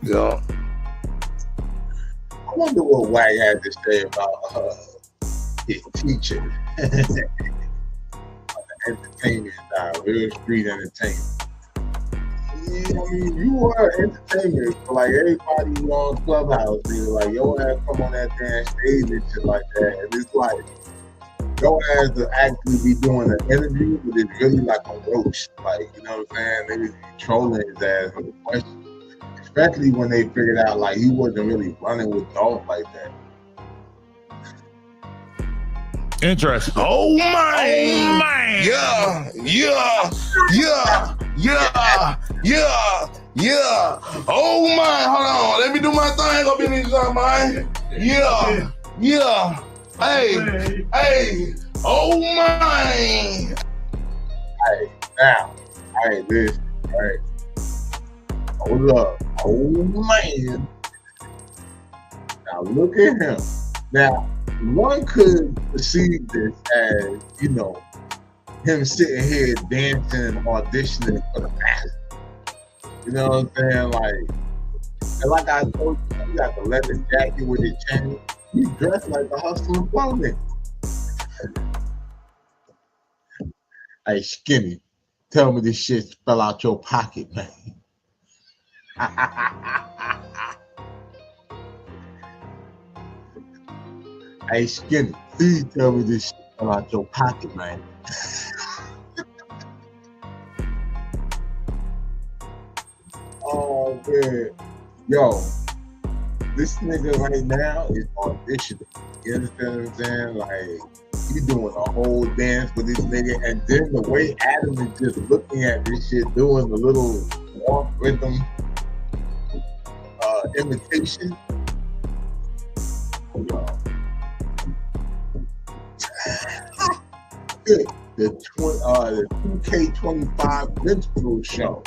Yeah. I wonder what Wack had to say about his teacher on the entertainment side, real street entertainment. Yeah, I mean, you are entertainment for like everybody on Clubhouse. Nigga, like your ass come on that damn stage and shit like that, and it's like your ass to actually be doing an interview, but it's really like a roast. Like, you know what I'm saying? They was trolling his ass with the questions, especially when they figured out like he wasn't really running with Dolph like that. Interesting. Oh my! Yeah. Oh my! Hold on, let me do my thing up in this man. Yeah. Hey. Oh my! Hey, now. Hey, this. Hey. Hold up. Oh man. Now look at him. Now, one could perceive this as, you know, him sitting here dancing and auditioning for the masses. You know what I'm saying? And like I told you, he got the leather jacket with his chain. He dressed like a hustling clothing. Hey, Skinny, tell me this shit fell out your pocket, man. Hey, Skinny, please tell me this shit fell out your pocket, man. Oh, man. Yo, this nigga right now is auditioning. You understand what I'm saying? Like, he doing a whole dance with this nigga, and then the way Adam is just looking at this shit, doing the little walk rhythm imitation. The 2K25 minstrel show.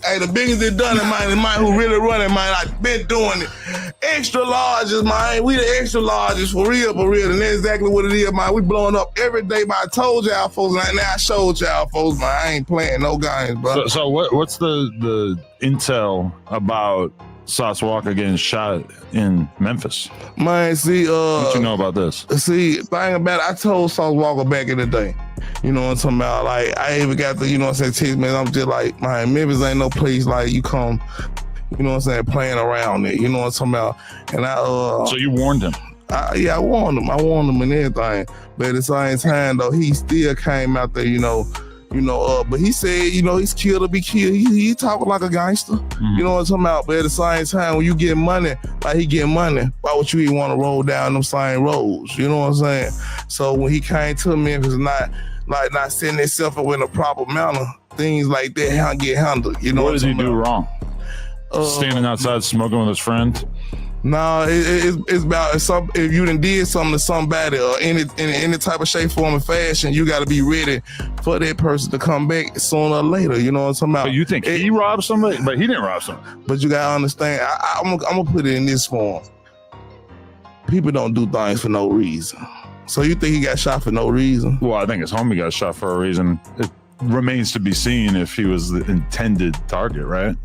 Hey, the biggest they done it, man, who really running, man, I've been doing it. Extra largest, man. We the extra largest, for real. And that's exactly what it is, man. We blowing up every day, man. I told y'all folks, and now I showed y'all folks, man. I ain't playing no games, bro. So what's the intel about Sauce Walka getting shot in Memphis? Man, see, what you know about this? See, thing about it, I told Sauce Walka back in the day. You know what I'm talking about? Like, I even got the, you know what I'm saying, text me. I'm just like, man, Memphis ain't no place like you come, you know what I'm saying, playing around it. You know what I'm talking about? And so you warned him? I warned him. I warned him and everything. But at the same time, though, he still came out there, you know But he said, he's killed to be killed. He talking like a gangster. You know what I'm talking about? But at the same time, when you get money, like he get money, why would you even want to roll down them same roads? You know what I'm saying? So when he came to Memphis, not setting himself up in a proper manner, things like that get handled. What did he do wrong? Standing outside smoking with his friend? No, it's about if you done did something to somebody or in any type of shape, form, or fashion, you got to be ready for that person to come back sooner or later. You know what I'm talking about? But you think he robbed somebody? But he didn't rob somebody. But you got to understand, I'm going to put it in this form. People don't do things for no reason. So you think he got shot for no reason? Well, I think his homie got shot for a reason. It remains to be seen if he was the intended target, right?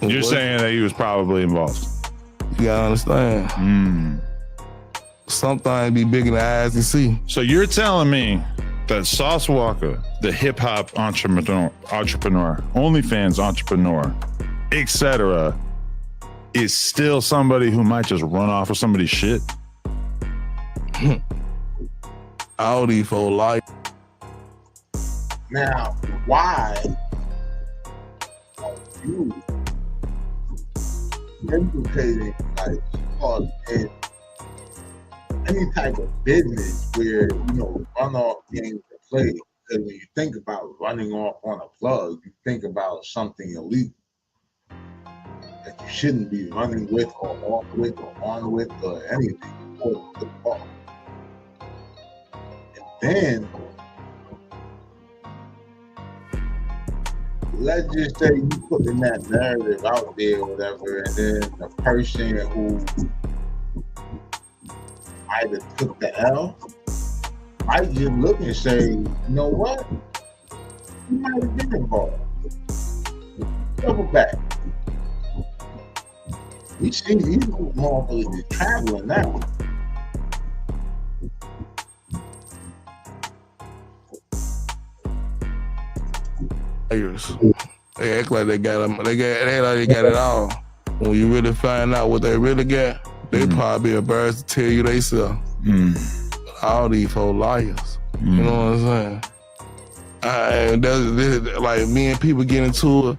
You're saying that he was probably involved. You gotta understand. Some things be bigger than eyes can see. So you're telling me that Sauce Walka, the hip hop entrepreneur, OnlyFans entrepreneur, etc., is still somebody who might just run off of somebody's shit? All these folks like. Now, why are you implicating like in any type of business where run off games to play? Because when you think about running off on a plug, you think about something illegal that you shouldn't be running with or off with or on with or anything. Or the ball. And then let's just say you putting that narrative out there or whatever, and then the person who either took the L might just look and say, you know what? You might have been involved. Double back. We see these motherfuckers traveling now. They act like they got them. They got it all. When you really find out what they really got, they probably be embarrassed to tell you they sell. All these folks liars. You know what I'm saying? Like me and people get into it,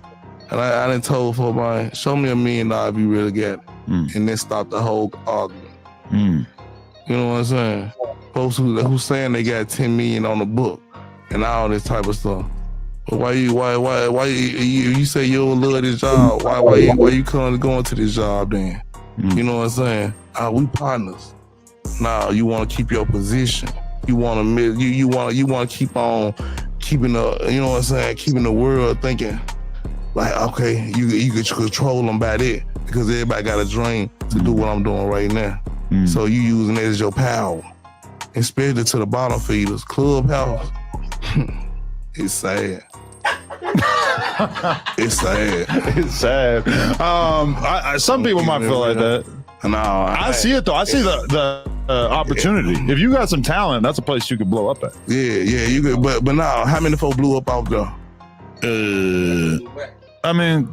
and I done told for mine, show me $1 million if you really got it, and then stop the whole argument. You know what I'm saying? Folks who saying they got 10 million on the book and all this type of stuff. But why you say you don't love this job? Why you going to this job then? You know what I'm saying? We partners. Nah, you want to keep your position. You want to keep on keeping keeping the world thinking like, okay, you can control them by that because everybody got a dream to do what I'm doing right now. So you using it as your power, especially to the bottom feeders. Clubhouse, it's sad. It's sad. It's sad. Some people might feel like that. No, I see it though. I see the opportunity. If you got some talent, that's a place you could blow up at. Yeah, you could. But now, how many folks blew up out there? I mean,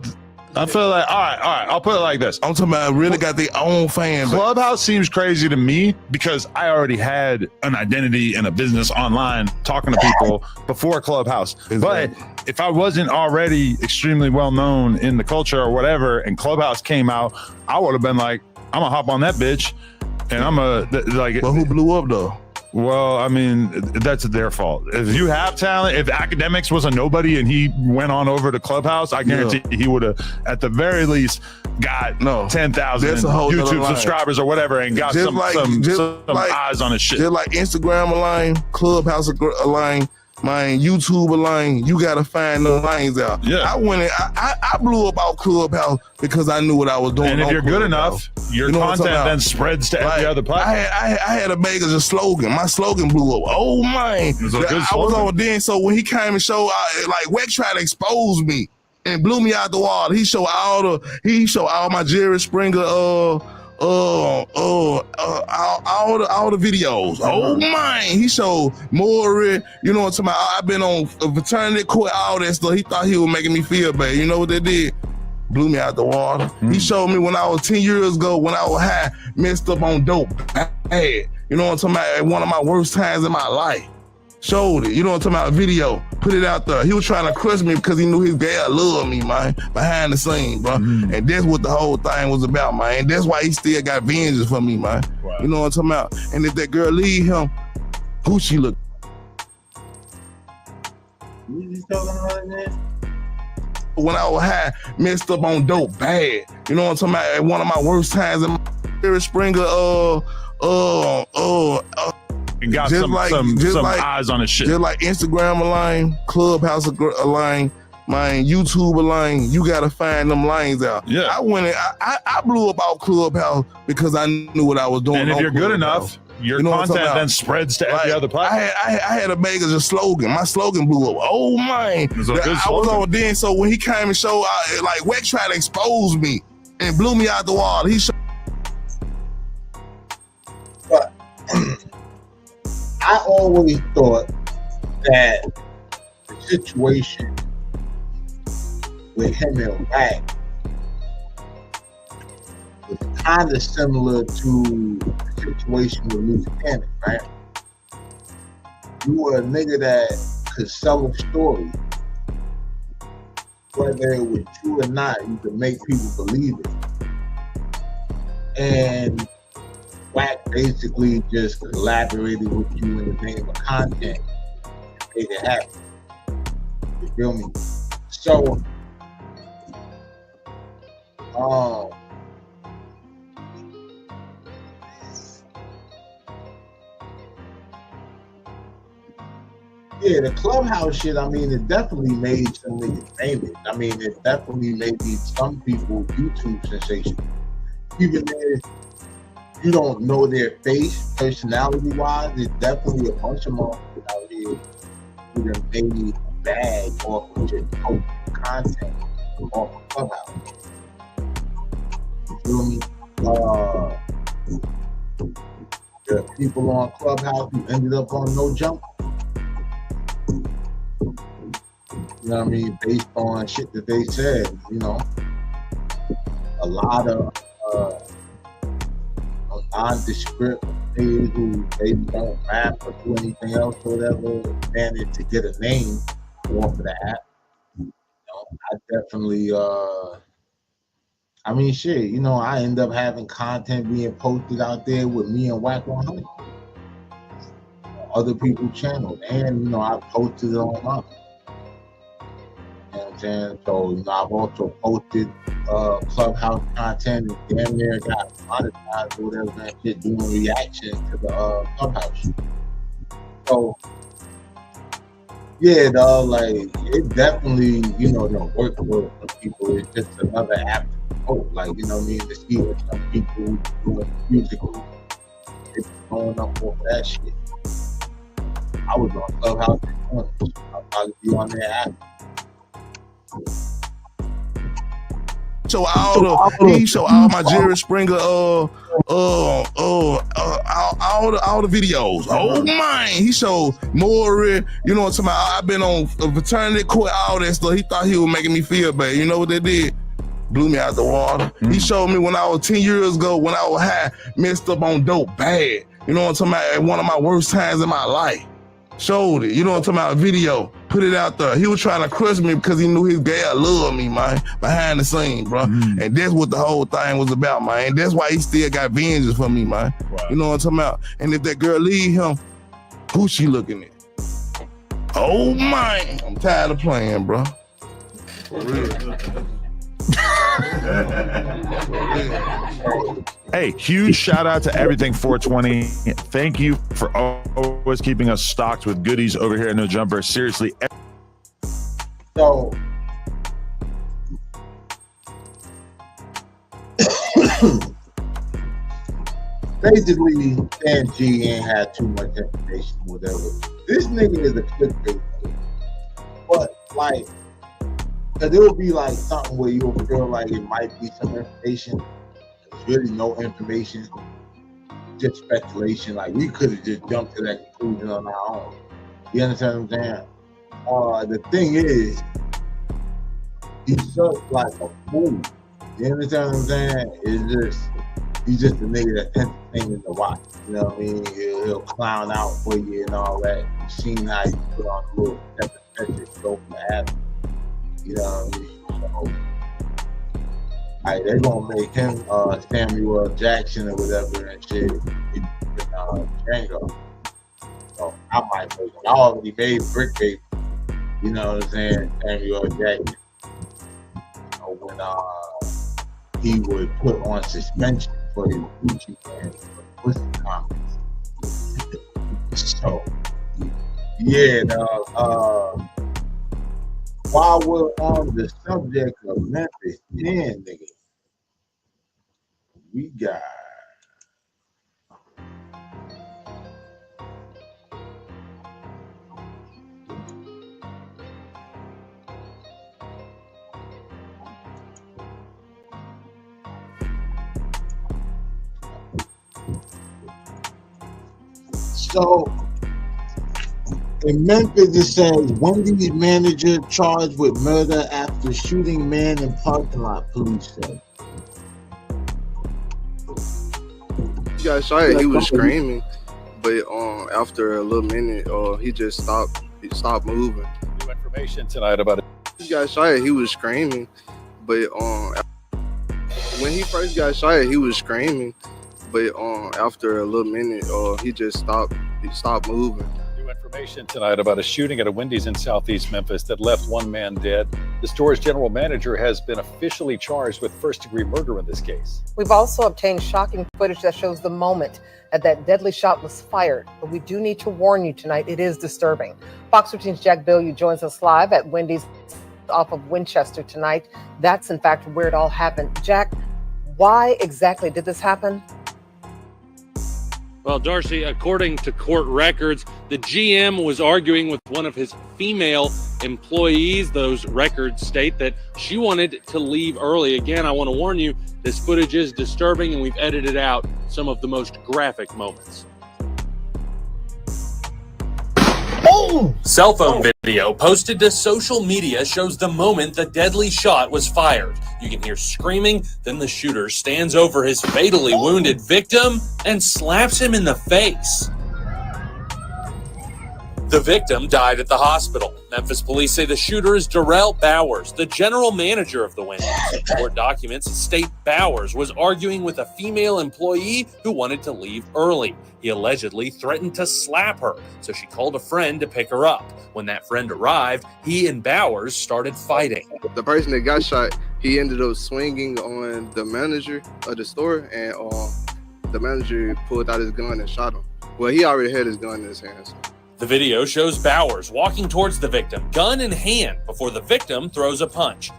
I feel like all right. I'll put it like this. I'm talking about really got their own fan base. Clubhouse seems crazy to me because I already had an identity and a business online talking to people before Clubhouse. But if I wasn't already extremely well known in the culture or whatever, and Clubhouse came out, I would have been like, I'm gonna hop on that bitch, and I'm like. But who blew up though? Well, I mean, that's their fault. If you have talent, if Academics was a nobody and he went on over to Clubhouse, I guarantee he would have, at the very least, got 10,000 YouTube subscribers or whatever, and got some eyes on his shit. Just like Instagram aligned, Clubhouse aligned, my YouTube aligned, you gotta find the lines out. Yeah. I blew up out Clubhouse because I knew what I was doing. And if you're good enough, your content then spreads to every other platform. I had a bag as a slogan. My slogan blew up. Oh man, I was on then. So when he came and showed, like Weck tried to expose me and blew me out the wall. He showed all my Jerry Springer all the videos. Oh man, he showed Maury, you know what I'm talking about? I've been on a fraternity court, all that stuff. He thought he was making me feel bad. You know what they did? Blew me out the water. He showed me when I was 10 years ago, when I was high, messed up on dope. Hey, you know what I'm talking about? At one of my worst times in my life. Showed it. You know what I'm talking about? Video. Put it out there. He was trying to crush me because he knew his gal loved me, man. Behind the scene, bro. And that's what the whole thing was about, man. And that's why he still got vengeance for me, man. Wow. You know what I'm talking about? And if that girl leave him, who she look? You talking about, man? When I was high, messed up on dope, bad. You know what I'm talking about? At one of my worst times in my Springer, and got some eyes on his shit. Just like Instagram align, Clubhouse align, my YouTube align. You gotta find them lines out. Yeah. I went in, I blew up out Clubhouse because I knew what I was doing. And if you're good enough, your content then spreads to every other platform. I had a bag as a slogan. My slogan blew up. Oh man, I was on then. So when he came and showed, like Weck tried to expose me and blew me out the wall. He showed. But I always thought that the situation with him and Wack was kind of similar to the situation with Lieutenant, right? You were a nigga that could sell a story, whether it was true or not, you could make people believe it. And Wack basically just collaborated with you in the name of content and made it happen. You feel me? So, yeah, the Clubhouse shit, I mean, it definitely made some niggas famous. I mean, it definitely made some people YouTube sensation. Even if you don't know their face, personality-wise, there's definitely a bunch of motherfuckers out here who done made a bag off of just posting content off of Clubhouse. You feel me? There are people on Clubhouse who ended up on No Jump. You know what I mean? Based on shit that they said, you know. A lot of nondescript niggas who maybe don't rap or do anything else or whatever, managed to get a name off of the app. You know, I definitely, I mean, shit, you know, I end up having content being posted out there with me and Wack 100. Other people's channels, and, you know, I posted it on mine. You know what I'm saying? So, you know, I've also posted Clubhouse content and damn near got monetized or whatever that shit doing reactions to the Clubhouse shit. So yeah, dog, like it definitely, you know, don't work for people. It's just another app to promote, like, you know what I mean, to see what some people doing musical. It's going up for that shit. I was on Clubhouse I'll probably be on their app. Show all my Jerry Springer all the videos. Oh man, he showed Maury, you know what I'm talking about? I've been on a fraternity court, all that stuff. He thought he was making me feel bad. You know what they did? Blew me out the water. He showed me when I was 10 years ago, when I was high, messed up on dope bad. You know what I'm talking about? At one of my worst times in my life. Showed it. You know what I'm talking about? Video. Put it out there. He was trying to crush me because he knew his gal loved me, man. Behind the scene, bro. And that's what the whole thing was about, man. And that's why he still got vengeance for me, man. Wow. You know what I'm talking about? And if that girl leave him, who she looking at? Oh, man. I'm tired of playing, bro. For real. Hey, huge shout out to Everything 420. Thank you for always keeping us stocked with goodies over here at No Jumper. Seriously. So basically, Stan G ain't had too much information or whatever. This nigga is a clickbait, but like, cause it would be like something where you'll feel like it might be some information. There's really no information, just speculation. Like we could have just jumped to that conclusion on our own. You understand what I'm saying? The thing is, he's just like a fool. You understand what I'm saying? It's just He's just a nigga that's entertaining to watch. You know what I mean? He'll clown out for you and all that. You've seen how he put on a little epic show from the attic. You know what I mean? So, they're gonna make him Samuel Jackson or whatever and shit in Django. So I might make it. I already made Brick Baby. You know what I'm saying? Samuel Jackson. You know, when he would put on suspension for his Gucci and pussy comments. So yeah, while we're on the subject of Memphis 10, nigga, we got so in Memphis, it says Wendy's manager charged with murder after shooting man in parking lot, police said. He got shot, he was screaming, but after a little minute, he just stopped moving. New information tonight about it. He got shot, he was screaming, but when he first got shot, he was screaming, but after a little minute, he just stopped moving. New information tonight about a shooting at a Wendy's in Southeast Memphis that left one man dead. The store's general manager has been officially charged with first-degree murder in this case. We've also obtained shocking footage that shows the moment that deadly shot was fired. But we do need to warn you tonight, it is disturbing. Fox 13's Jack Bilyeu joins us live at Wendy's off of Winchester tonight. That's in fact where it all happened. Jack, why exactly did this happen? Well, Darcy, according to court records, the GM was arguing with one of his female employees. Those records state that she wanted to leave early. Again, I want to warn you, this footage is disturbing and we've edited out some of the most graphic moments. Cell phone video posted to social media shows the moment the deadly shot was fired. You can hear screaming, then the shooter stands over his fatally wounded victim and slaps him in the face. The victim died at the hospital. Memphis police say the shooter is Darrell Bowers, the general manager of the Wendy's. Court documents state Bowers was arguing with a female employee who wanted to leave early. He allegedly threatened to slap her, so she called a friend to pick her up. When that friend arrived, he and Bowers started fighting. The person that got shot, he ended up swinging on the manager of the store, and the manager pulled out his gun and shot him. Well, he already had his gun in his hands. The video shows Bowers walking towards the victim, gun in hand, before the victim throws a punch.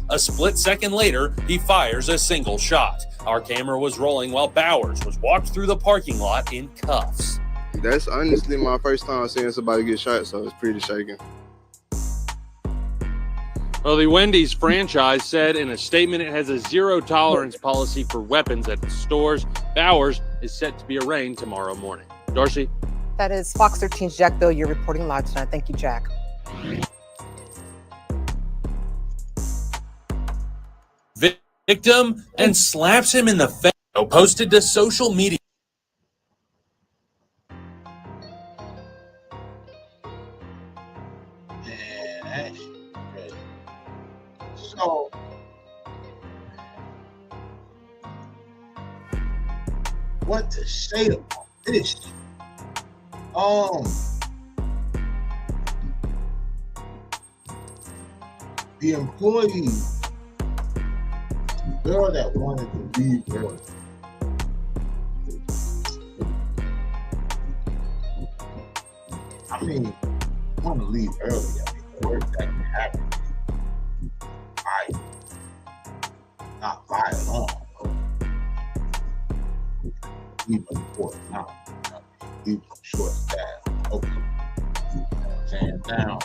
A split second later, he fires a single shot. Our camera was rolling while Bowers was walked through the parking lot in cuffs. That's honestly my first time seeing somebody get shot, so it's pretty shaking. Well, the Wendy's franchise said in a statement it has a zero tolerance policy for weapons at the stores. Bowers is set to be arraigned tomorrow morning. Darcy? That is Fox 13's Jack Bilyeu reporting live tonight. Thank you, Jack. Victim and slaps him in the face. Posted to social media. Man, so what to say about this? The employee, the girl that wanted to leave early, I mean, want to leave early. I mean, the worst that can happen is not by long. Leave before now. Leave short staff. Okay. You know what I'm saying? Now,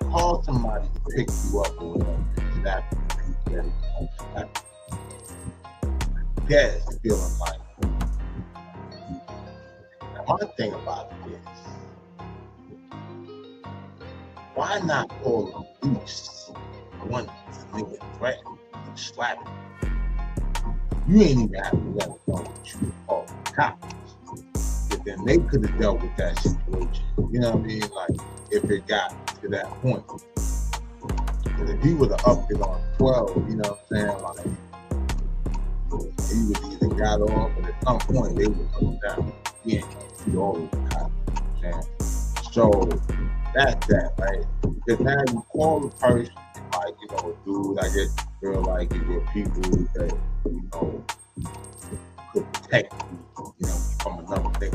call somebody to pick you up or whatever. That is feeling like. Now, my thing about it is, why not call the police when the nigga threatened to slap him? You ain't even have to let them know that you called the cops. But then they could have dealt with that situation. You know what I mean? Like, if it got to that point. Because if he would have upped it on 12, you know what I'm saying? Like, he would either got off, but at some point they would put him down. He ain't gonna be all over the cops. You know what I'm saying? So that's that, right? Because now you call the person, like, you know, dude, I guess you feel like if you're people that, you know, could protect you, you know, from another thing.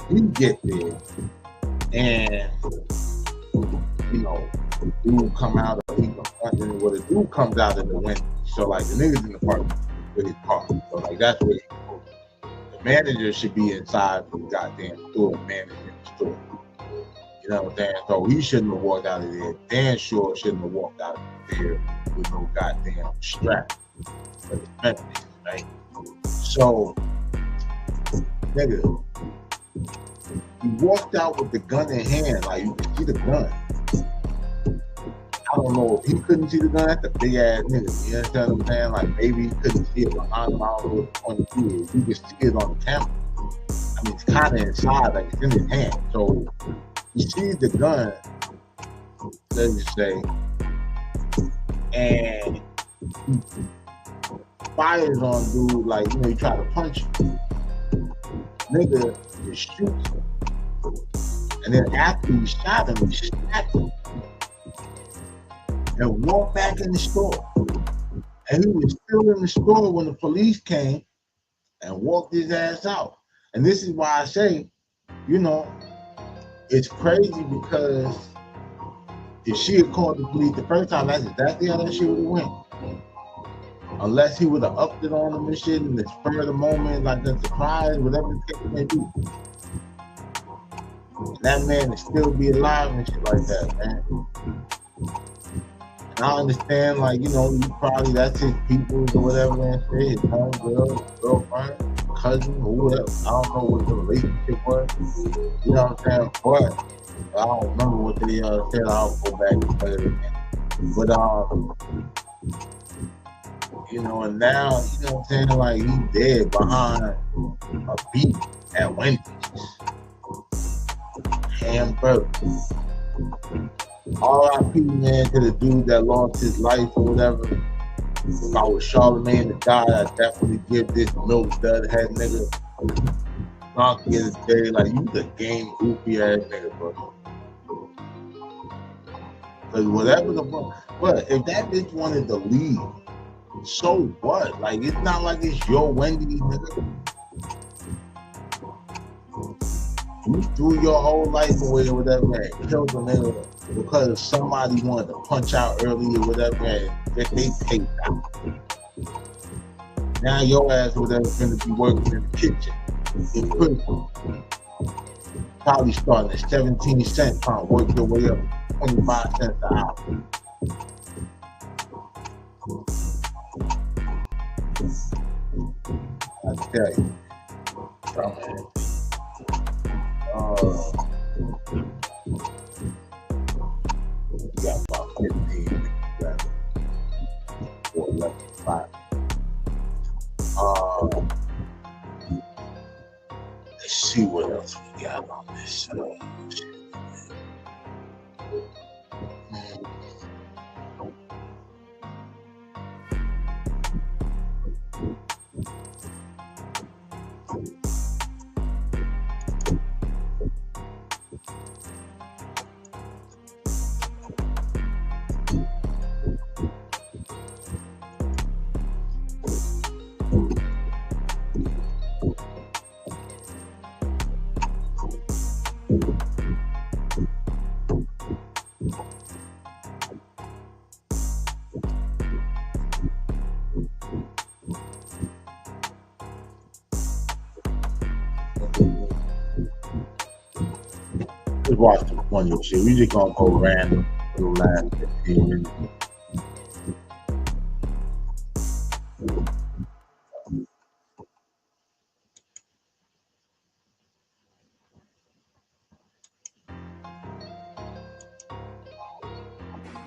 You get there, and, you know, dude come out of he confronting, well, the dude comes out of the window. So, like, the nigga's in the park with his car. So, like, that's where the manager should be inside the goddamn store, managing the store. You know what I'm saying? So he shouldn't have walked out of there. Dan Shore shouldn't have walked out of there with no goddamn strap. But it's Memphis, right? So, nigga, he walked out with the gun in hand. Like, you can see the gun. I don't know if he couldn't see the gun. That's a big ass nigga. You understand what I'm saying? Like, maybe he couldn't see it behind him. I don't know what the point of view is. You can see it on the camera. I mean, it's kind of inside, like it's in his hand. So he sees the gun, let's just say, and he fires on dude, like, you know, he tried to punch him. Nigga just shoots him. And then after he shot him, he snapped him and walked back in the store. And he was still in the store when the police came and walked his ass out. And this is why I say, you know, it's crazy because if she had called the police the first time, that's exactly how that shit would have went. Unless he would have upped it on him and shit in the spur of the moment, like a surprise, whatever the case may be. And that man would still be alive and shit like that, man. And I understand, like, you know, probably that's his people or whatever, and shit, his homegirl, his girlfriend, cousin, or whatever. I don't know what the relationship was. You know what I'm saying? But I don't remember what they said. I'll go back and play it again. But you know, and now, you know what I'm saying? Like, he's dead behind a beat at Wendy's. Hamburger. R.I.P. man to the dude that lost his life or whatever. If I was Charlemagne that died, I'd definitely give this milk stud head nigga donkey of the day. Like, you the game goofy ass nigga, bro. Cause whatever the fuck, but if that bitch wanted to leave, so what? Like, it's not like it's your Wendy's, nigga. You threw your whole life away or whatever, and killed a nigga because somebody wanted to punch out early or whatever, and if they paid out. Now your ass or whatever is gonna be working in the kitchen in prison. Probably starting at 17 cents, trying to work your way up to 25 cents an hour. I tell you. We got about 15 minutes left. Or 11, 5. Let's see what else we got on this. Just watch the funny shit. We just gonna go random for the last 15 minutes.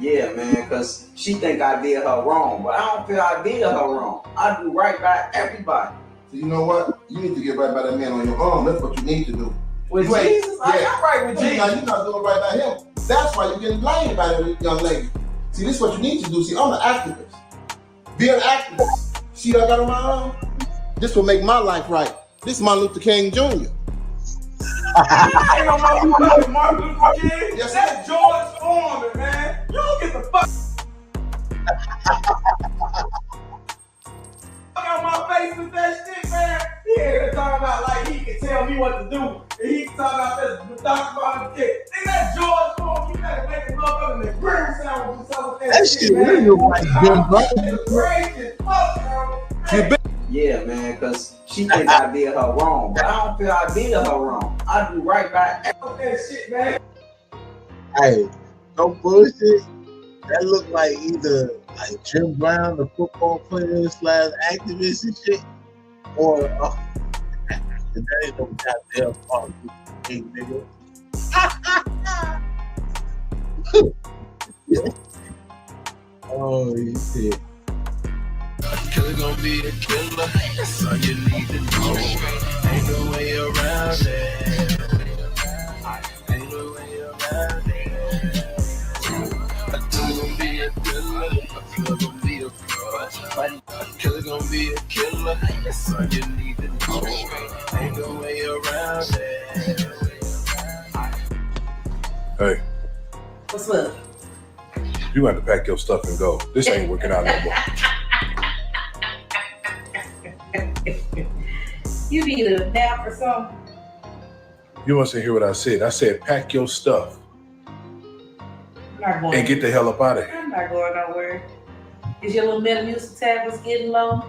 Yeah, man, because she think I did her wrong, but I don't feel I did her wrong. I do right by everybody. So you know what? You need to get right by that man on your own. That's what you need to do. With You ain't- Jesus, I got right with Jesus. Now you're not doing right by him. That's why you're getting blamed by that young lady. See, this is what you need to do. See, I'm an activist. Be an activist. See what I got on my arm? This will make my life right. This is Martin Luther King Jr. Ain't no Martin Luther King. Yes, That's George Foreman, man. You don't get the fuck out my face with that shit, man. He ain't here talking about like he can tell me what to do. And he can talk about this Dr. Martin King. Ain't that George Foreman? You better make a motherfucker in the grill sandwich or something with that shit, man. really look like Gilbert. It's crazy as fuck, man. Yeah, man, because she think I did her wrong, but I don't feel I did her wrong. I do right by that shit, man. Hey, no bullshit. That look like either like Jim Brown, the football player / activist and shit, or that ain't no goddamn Martin Luther King, nigga. Oh shit. Killer gonna be a killer, that's all you need to know. Ain't no way around it. Ain't no way around it. A killer gonna be a killer, a killer gonna be a fraud. A killer gonna be a killer, that's all you need to know. Ain't no way around it. Hey, What's up? you got to pack your stuff and go. This ain't working out no more. You need a nap or something? You mustn't hear what I said. I said pack your stuff I'm not going. and get the hell up out of here. I'm not going nowhere. Is your little Metamucil tablets getting low?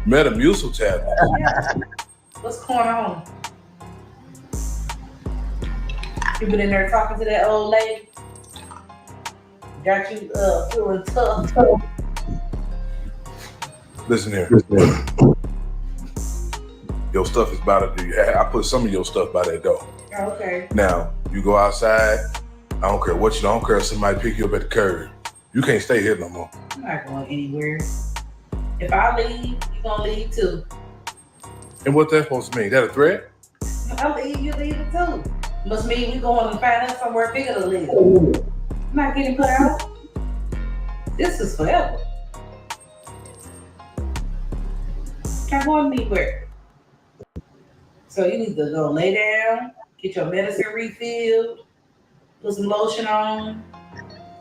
Metamucil tablet. Yeah. What's going on? You been in there talking to that old lady? Got you feeling tough? Listen here. Your stuff is about to do. I put some of your stuff by that door. Oh, okay. Now, you go outside. I don't care what you do. I don't care if somebody pick you up at the curb. You can't stay here no more. I'm not going anywhere. If I leave, you gonna leave too. And what that's supposed to mean? That a threat? If I leave, you leave it too. Must mean we going to find us somewhere bigger to live. I'm not getting put out. This is forever. Can't go anywhere. So you need to go lay down, get your medicine refilled, put some lotion on,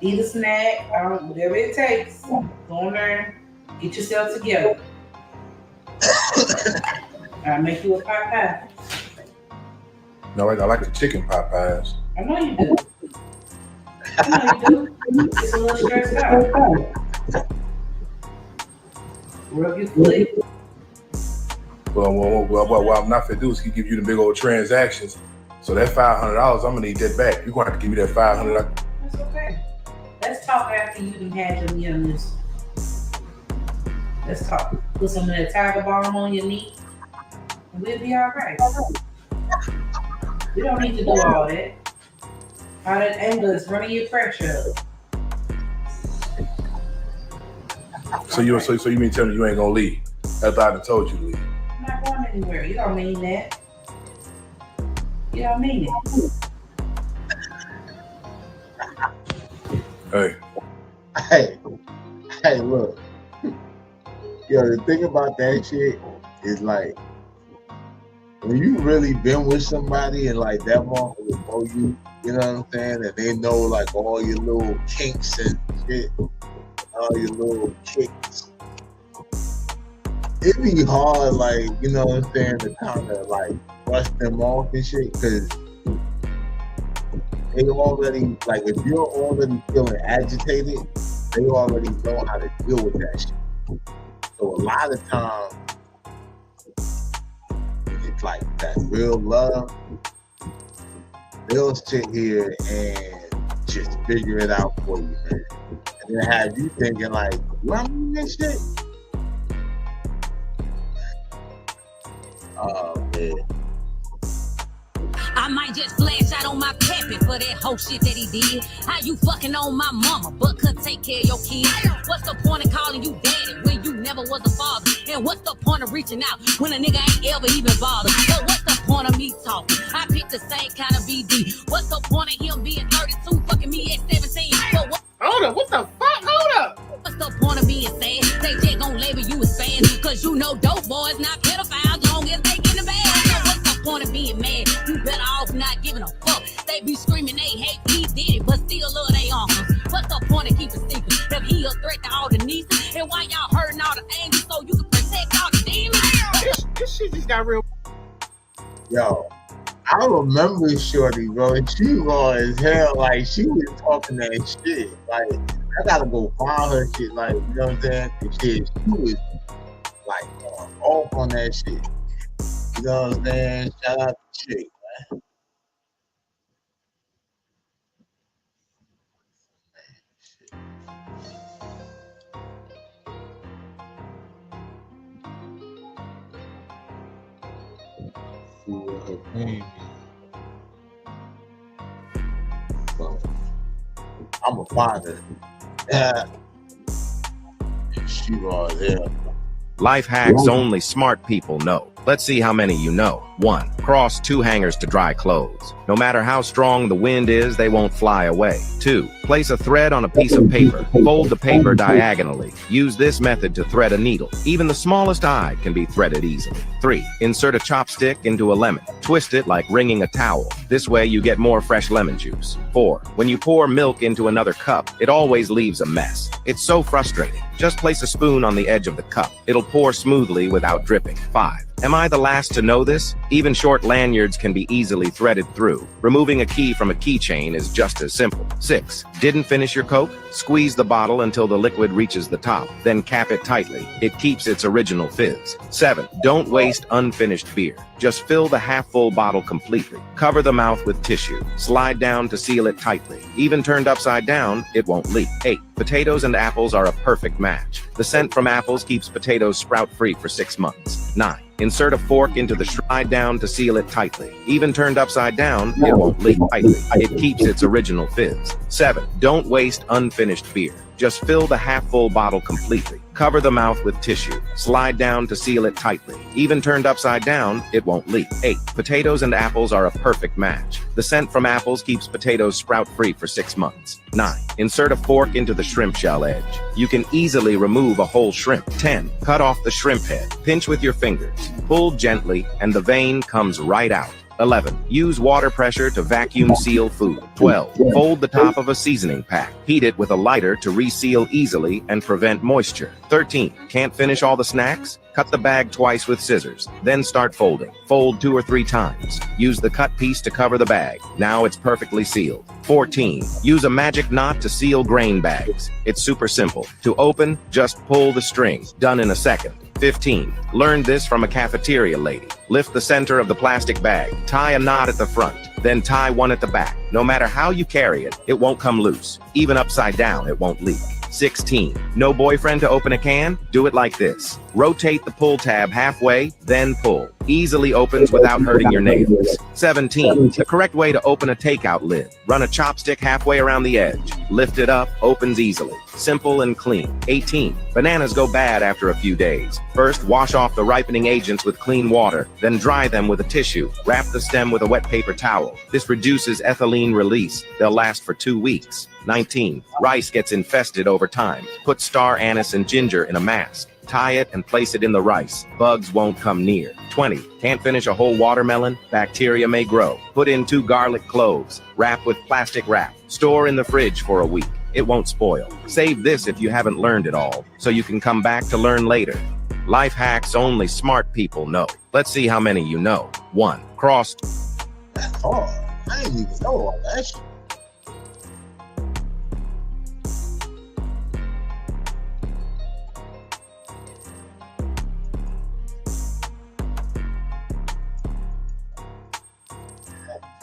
eat a snack, whatever it takes. Go in there, get yourself together. I'll make you a pot pie. No, I like the chicken pot pies. I know you do. I know you do. It's a little stressed out. Rub your foot. Well, what I'm not gonna do is give you the big old transactions. So that $500, I'm gonna need that back. You're gonna have to give me that $500. That's okay. Let's talk after you done had your meals. Let's talk. Put some of that tiger balm on your knee, and we'll be all right. We don't need to do all that. All that anger is running your pressure up. So you mean tell me you ain't gonna leave? After I done told you to leave. I'm not going anywhere. You don't mean that. You don't mean it. Hey, look. Yo, the thing about that shit is like, when you really been with somebody and like that long will know you, you know what I'm saying? And they know like all your little kinks and shit, all your little kicks. It'd be hard, like, you know what I'm saying, to kind of like brush them off and shit, because they already, like, if you're already feeling agitated, they already know how to deal with that shit. So a lot of times, it's like that real love, they'll sit here and just figure it out for you, man. And then have you thinking like, you I mean this shit? Oh, man. I might and just flash out on my pappy for that whole shit that he did. How you fucking on my mama, but could take care of your kids? What's the point of calling you daddy when you never was a father? And what's the point of reaching out when a nigga ain't ever even bothered? But what's the point of me talking? I picked the same kind of BD. What's the point of him being 32, fucking me at 17? But what? Hold up, what the fuck? Hold up. What's the point of being sad? They just gon' label you as fan, cause you know dope boys not pedophiles long as they get in the bag. So what's the point of being mad? You better off not giving a fuck. They be screaming they hate P. Diddy, but still love they uncles. What's the point of keeping secret? If he a threat to all the nieces, and why y'all hurting all the angels so you can protect all the demons? This shit just got real. Yo, I remember Shorty, bro. She raw as hell. Like, she was talking that shit. Like, I gotta go find her shit. Like, you know what I'm saying? She was like off on that shit. You know what I'm saying? Shout out to Shay, man. I'm gonna find her. Yeah. She was there. Life hacks only smart people know. Let's see how many you know. 1. Cross 2 hangers to dry clothes. No matter how strong the wind is, they won't fly away. 2. Place a thread on a piece of paper. Fold the paper diagonally. Use this method to thread a needle. Even the smallest eye can be threaded easily. 3. Insert a chopstick into a lemon. Twist it like wringing a towel. This way you get more fresh lemon juice. 4. When you pour milk into another cup, it always leaves a mess. It's so frustrating. Just place a spoon on the edge of the cup. It'll pour smoothly without dripping. 5. Am I the last to know this? Even short lanyards can be easily threaded through. Removing a key from a keychain is just as simple. 6. Didn't finish your Coke? Squeeze the bottle until the liquid reaches the top, then cap it tightly. It keeps its original fizz. 7. Don't waste unfinished beer. Just fill the half-full bottle completely. Cover the mouth with tissue. Slide down to seal it tightly. Even turned upside down, it won't leak. 8. Potatoes and apples are a perfect match. The scent from apples keeps potatoes sprout-free for 6 months. 9. Insert a fork into the slide down to seal it tightly. Even turned upside down, it won't leak tightly. It keeps its original fizz. 7. Don't waste unfinished beer. Just fill the half-full bottle completely. Cover the mouth with tissue. Slide down to seal it tightly. Even turned upside down, it won't leak. 8. Potatoes and apples are a perfect match. The scent from apples keeps potatoes sprout-free for 6 months. 9. Insert a fork into the shrimp shell edge. You can easily remove a whole shrimp. 10. Cut off the shrimp head. Pinch with your fingers. Pull gently, and the vein comes right out. 11. Use water pressure to vacuum seal food. 12. Fold the top of a seasoning pack. Heat it with a lighter to reseal easily and prevent moisture. 13. Can't finish all the snacks? Cut the bag twice with scissors, then start folding. Fold 2 or 3 times. Use the cut piece to cover the bag. Now it's perfectly sealed. 14. Use a magic knot to seal grain bags. It's super simple. To open, just pull the string. Done in a second. 15. Learned this from a cafeteria lady. Lift the center of the plastic bag. Tie a knot at the front. Then tie one at the back. No matter how you carry it, it won't come loose. Even upside down, it won't leak. 16. No boyfriend to open a can? Do it like this. Rotate the pull tab halfway, then pull. Easily opens without hurting your nails. 17. The correct way to open a takeout lid. Run a chopstick halfway around the edge. Lift it up, opens easily. Simple and clean. 18. Bananas go bad after a few days. First, wash off the ripening agents with clean water, then dry them with a tissue. Wrap the stem with a wet paper towel. This reduces ethylene release. They'll last for 2 weeks. 19. Rice gets infested over time. Put star anise and ginger in a mask. Tie it and place it in the rice. Bugs won't come near. 20. Can't finish a whole watermelon? Bacteria may grow. Put in 2 garlic cloves. Wrap with plastic wrap. Store in the fridge for a week. It won't spoil. Save this if you haven't learned it all, so you can come back to learn later. Life hacks only smart people know. Let's see how many you know. 1. Cross. That's hard. I didn't even know all that shit.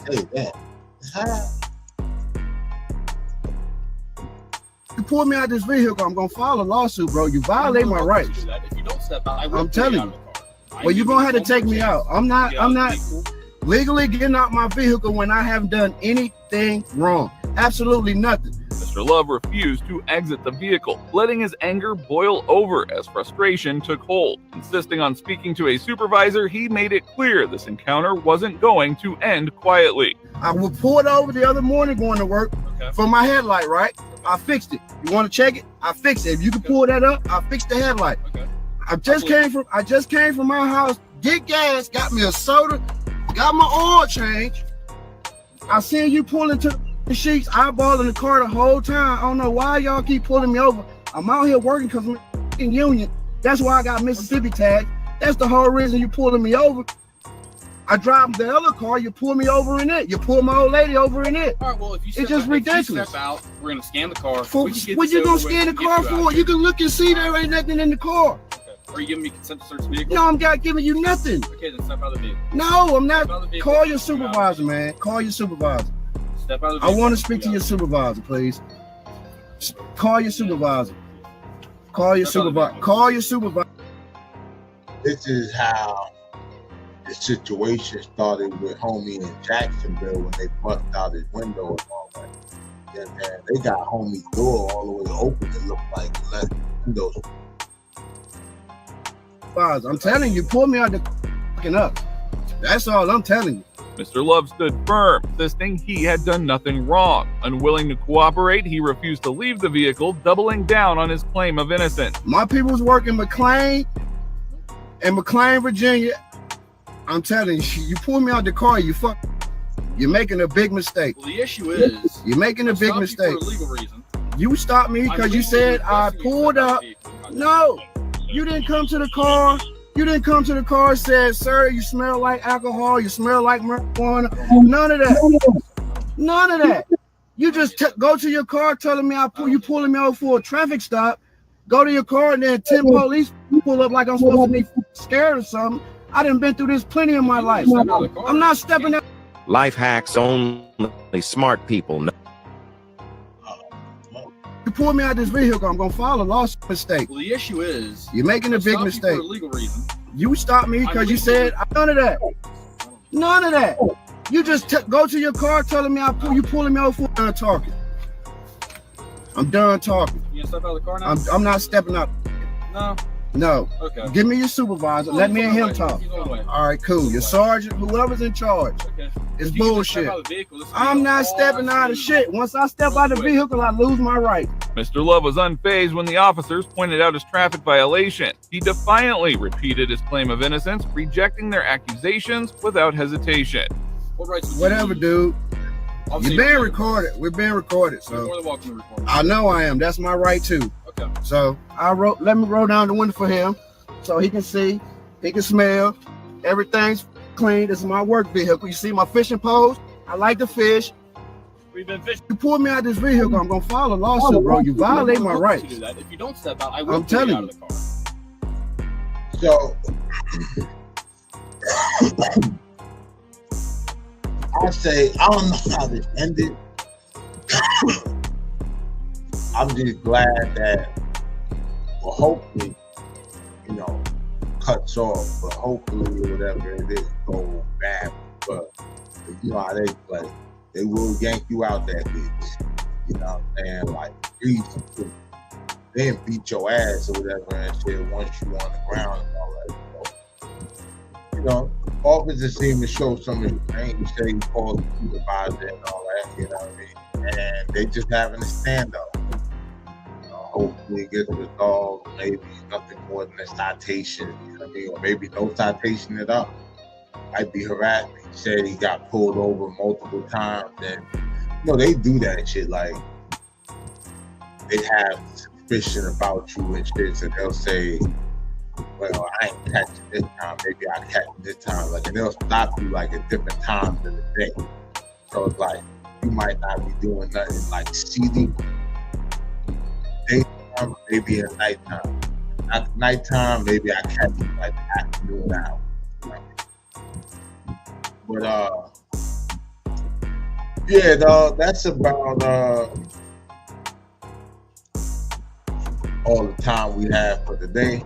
Hey, man. You pull me out of this vehicle, I'm gonna file a lawsuit, bro. You violate my rights. If you don't step out, I will I'm telling you. Well, you're gonna have to take me out. I'm not. legally getting out my vehicle when I haven't done anything wrong. Absolutely nothing. Mr. Love refused to exit the vehicle, letting his anger boil over as frustration took hold. Insisting on speaking to a supervisor, he made it clear this encounter wasn't going to end quietly. I was pulled over the other morning going to work for my headlight, right? I fixed it. You want to check it? I fixed it. If you can pull that up, I fixed the headlight. I just came from my house, get gas, got me a soda, got my oil change. I seen you pulling to the sheets, eyeballing the car the whole time. I don't know why y'all keep pulling me over. I'm out here working because I'm in union. That's why I got Mississippi tag. That's the whole reason you pulling me over. I drive the other car, you pull me over in it. You pull my old lady over in it. All right, well, if you it's just ridiculous. If you step out, we're gonna scan the car. What you gonna scan the car for? You can look and see there ain't nothing in the car. Okay. Are you giving me consent to search the vehicle? No, I'm not giving you nothing. Okay, then step out of the vehicle. No, I'm not. Call your supervisor, man. Call your supervisor. Step out of the I vehicle. want to speak to your supervisor, please. Call your supervisor. Call your supervisor. Call your supervisor. This is how the situation started with homie in Jacksonville when they bust out his window and all that. And they got homie's door all the way open. It looked like he left the windows. I'm telling you, pull me out the fucking up. That's all I'm telling you. Mr. Love stood firm, insisting he had done nothing wrong. Unwilling to cooperate, he refused to leave the vehicle, doubling down on his claim of innocence. My people's work in McLean, Virginia. I'm telling you, you pull me out the car, you're making a big mistake. Well, the issue is you're making a big mistake. For a legal reason. You stopped me because you said I pulled up. No, you didn't come to the car. You didn't come to the car and said, sir, you smell like alcohol, you smell like marijuana. None of that. None of that. You just go to your car telling me you pulling me over for a traffic stop. Go to your car and then 10 police pull up like I'm supposed to be scared or something. I done been through this plenty in my life. I'm not stepping out. Life hacks only smart people know. You pull me out of this vehicle, I'm gonna file a lawsuit mistake. Well, the issue is you're making a big mistake. For a legal reason. You stopped me because you said none of that. None of that. You just go to your car telling me you pulling me over for done talking. I'm done talking. You gonna step out of the car now? I'm not stepping out. No. No. Okay. Give me your supervisor. Let me and him talk. All right, cool. Your sergeant, whoever's in charge. Okay. It's bullshit. I'm not stepping out of shit. Once I step out of the vehicle, I lose my right. Mr. Love was unfazed when the officers pointed out his traffic violation. He defiantly repeated his claim of innocence, rejecting their accusations without hesitation. Whatever, dude. You're being recorded. We're being recorded, so I know I am. That's my right too. Okay. So let me roll down the window for him so he can see, he can smell. Everything's clean. This is my work vehicle. You see my fishing poles? I like to fish. We've been fishing. You pull me out of this vehicle, I'm gonna file a lawsuit, bro. You violate my rights. If you don't step out, I will I'm telling you. So I say I don't know how this ended. I'm just glad that, well, hopefully, cuts off, but hopefully or whatever it is go bad. But you know how they play. They will yank you out that bitch. You know what I'm saying? Like, they didn't beat your ass or whatever and shit once you on the ground and all that. So, officers seem to show some restraint. Say he called the supervisor and all that, you know what I mean? And they just having a standoff. Hopefully it gets resolved. Maybe nothing more than a citation, you know what I mean? Or maybe no citation at all. Might be harassment. He said he got pulled over multiple times, and they do that shit. Like, they have suspicion about you and shit, so they'll say, well, I ain't catching this time, maybe I catch this time. Like, and they'll stop you like at different times of the day. So it's like, you might not be doing nothing like seating. Daytime, maybe at nighttime. At nighttime, maybe I catch you like the afternoon hour. But yeah, dog, that's about all the time we have for today.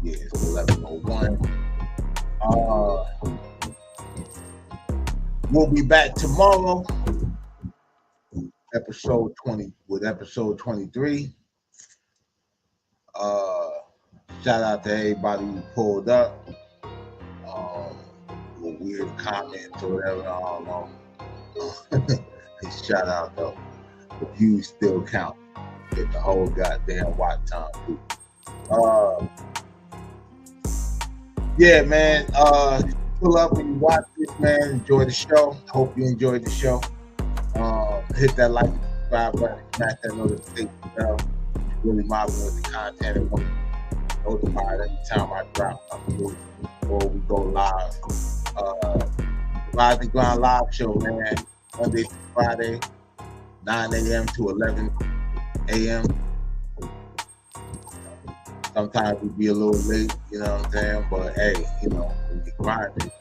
Yeah, it's 11:01. We'll be back tomorrow, episode 23. Shout out to everybody who pulled up. Weird comments or whatever, I don't know. Shout out though. The views still count. Get the whole goddamn watch time too. Yeah, man. Pull up when you watch this, man. Enjoy the show. Hope you enjoyed the show. Hit that like and subscribe button, smash that notification bell. Really mobbing with the content and notified every time I drop something or we go live. Rise and Grind live show, man. Monday to Friday, 9 a.m. to 11 a.m. Sometimes we be a little late, you know what I'm saying? But hey, you know, when you grind it,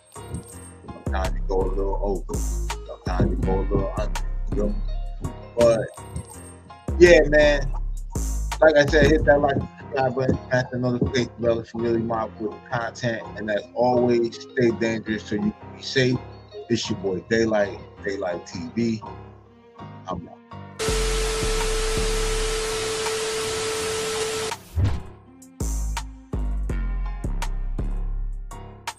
sometimes you go a little over, sometimes you go a little under, you know? But yeah, man, like I said, hit that like and subscribe button, smash the notification bell if you really mob with the content. And as always, stay dangerous so you can be safe. It's your boy Daylight TV. I'm out.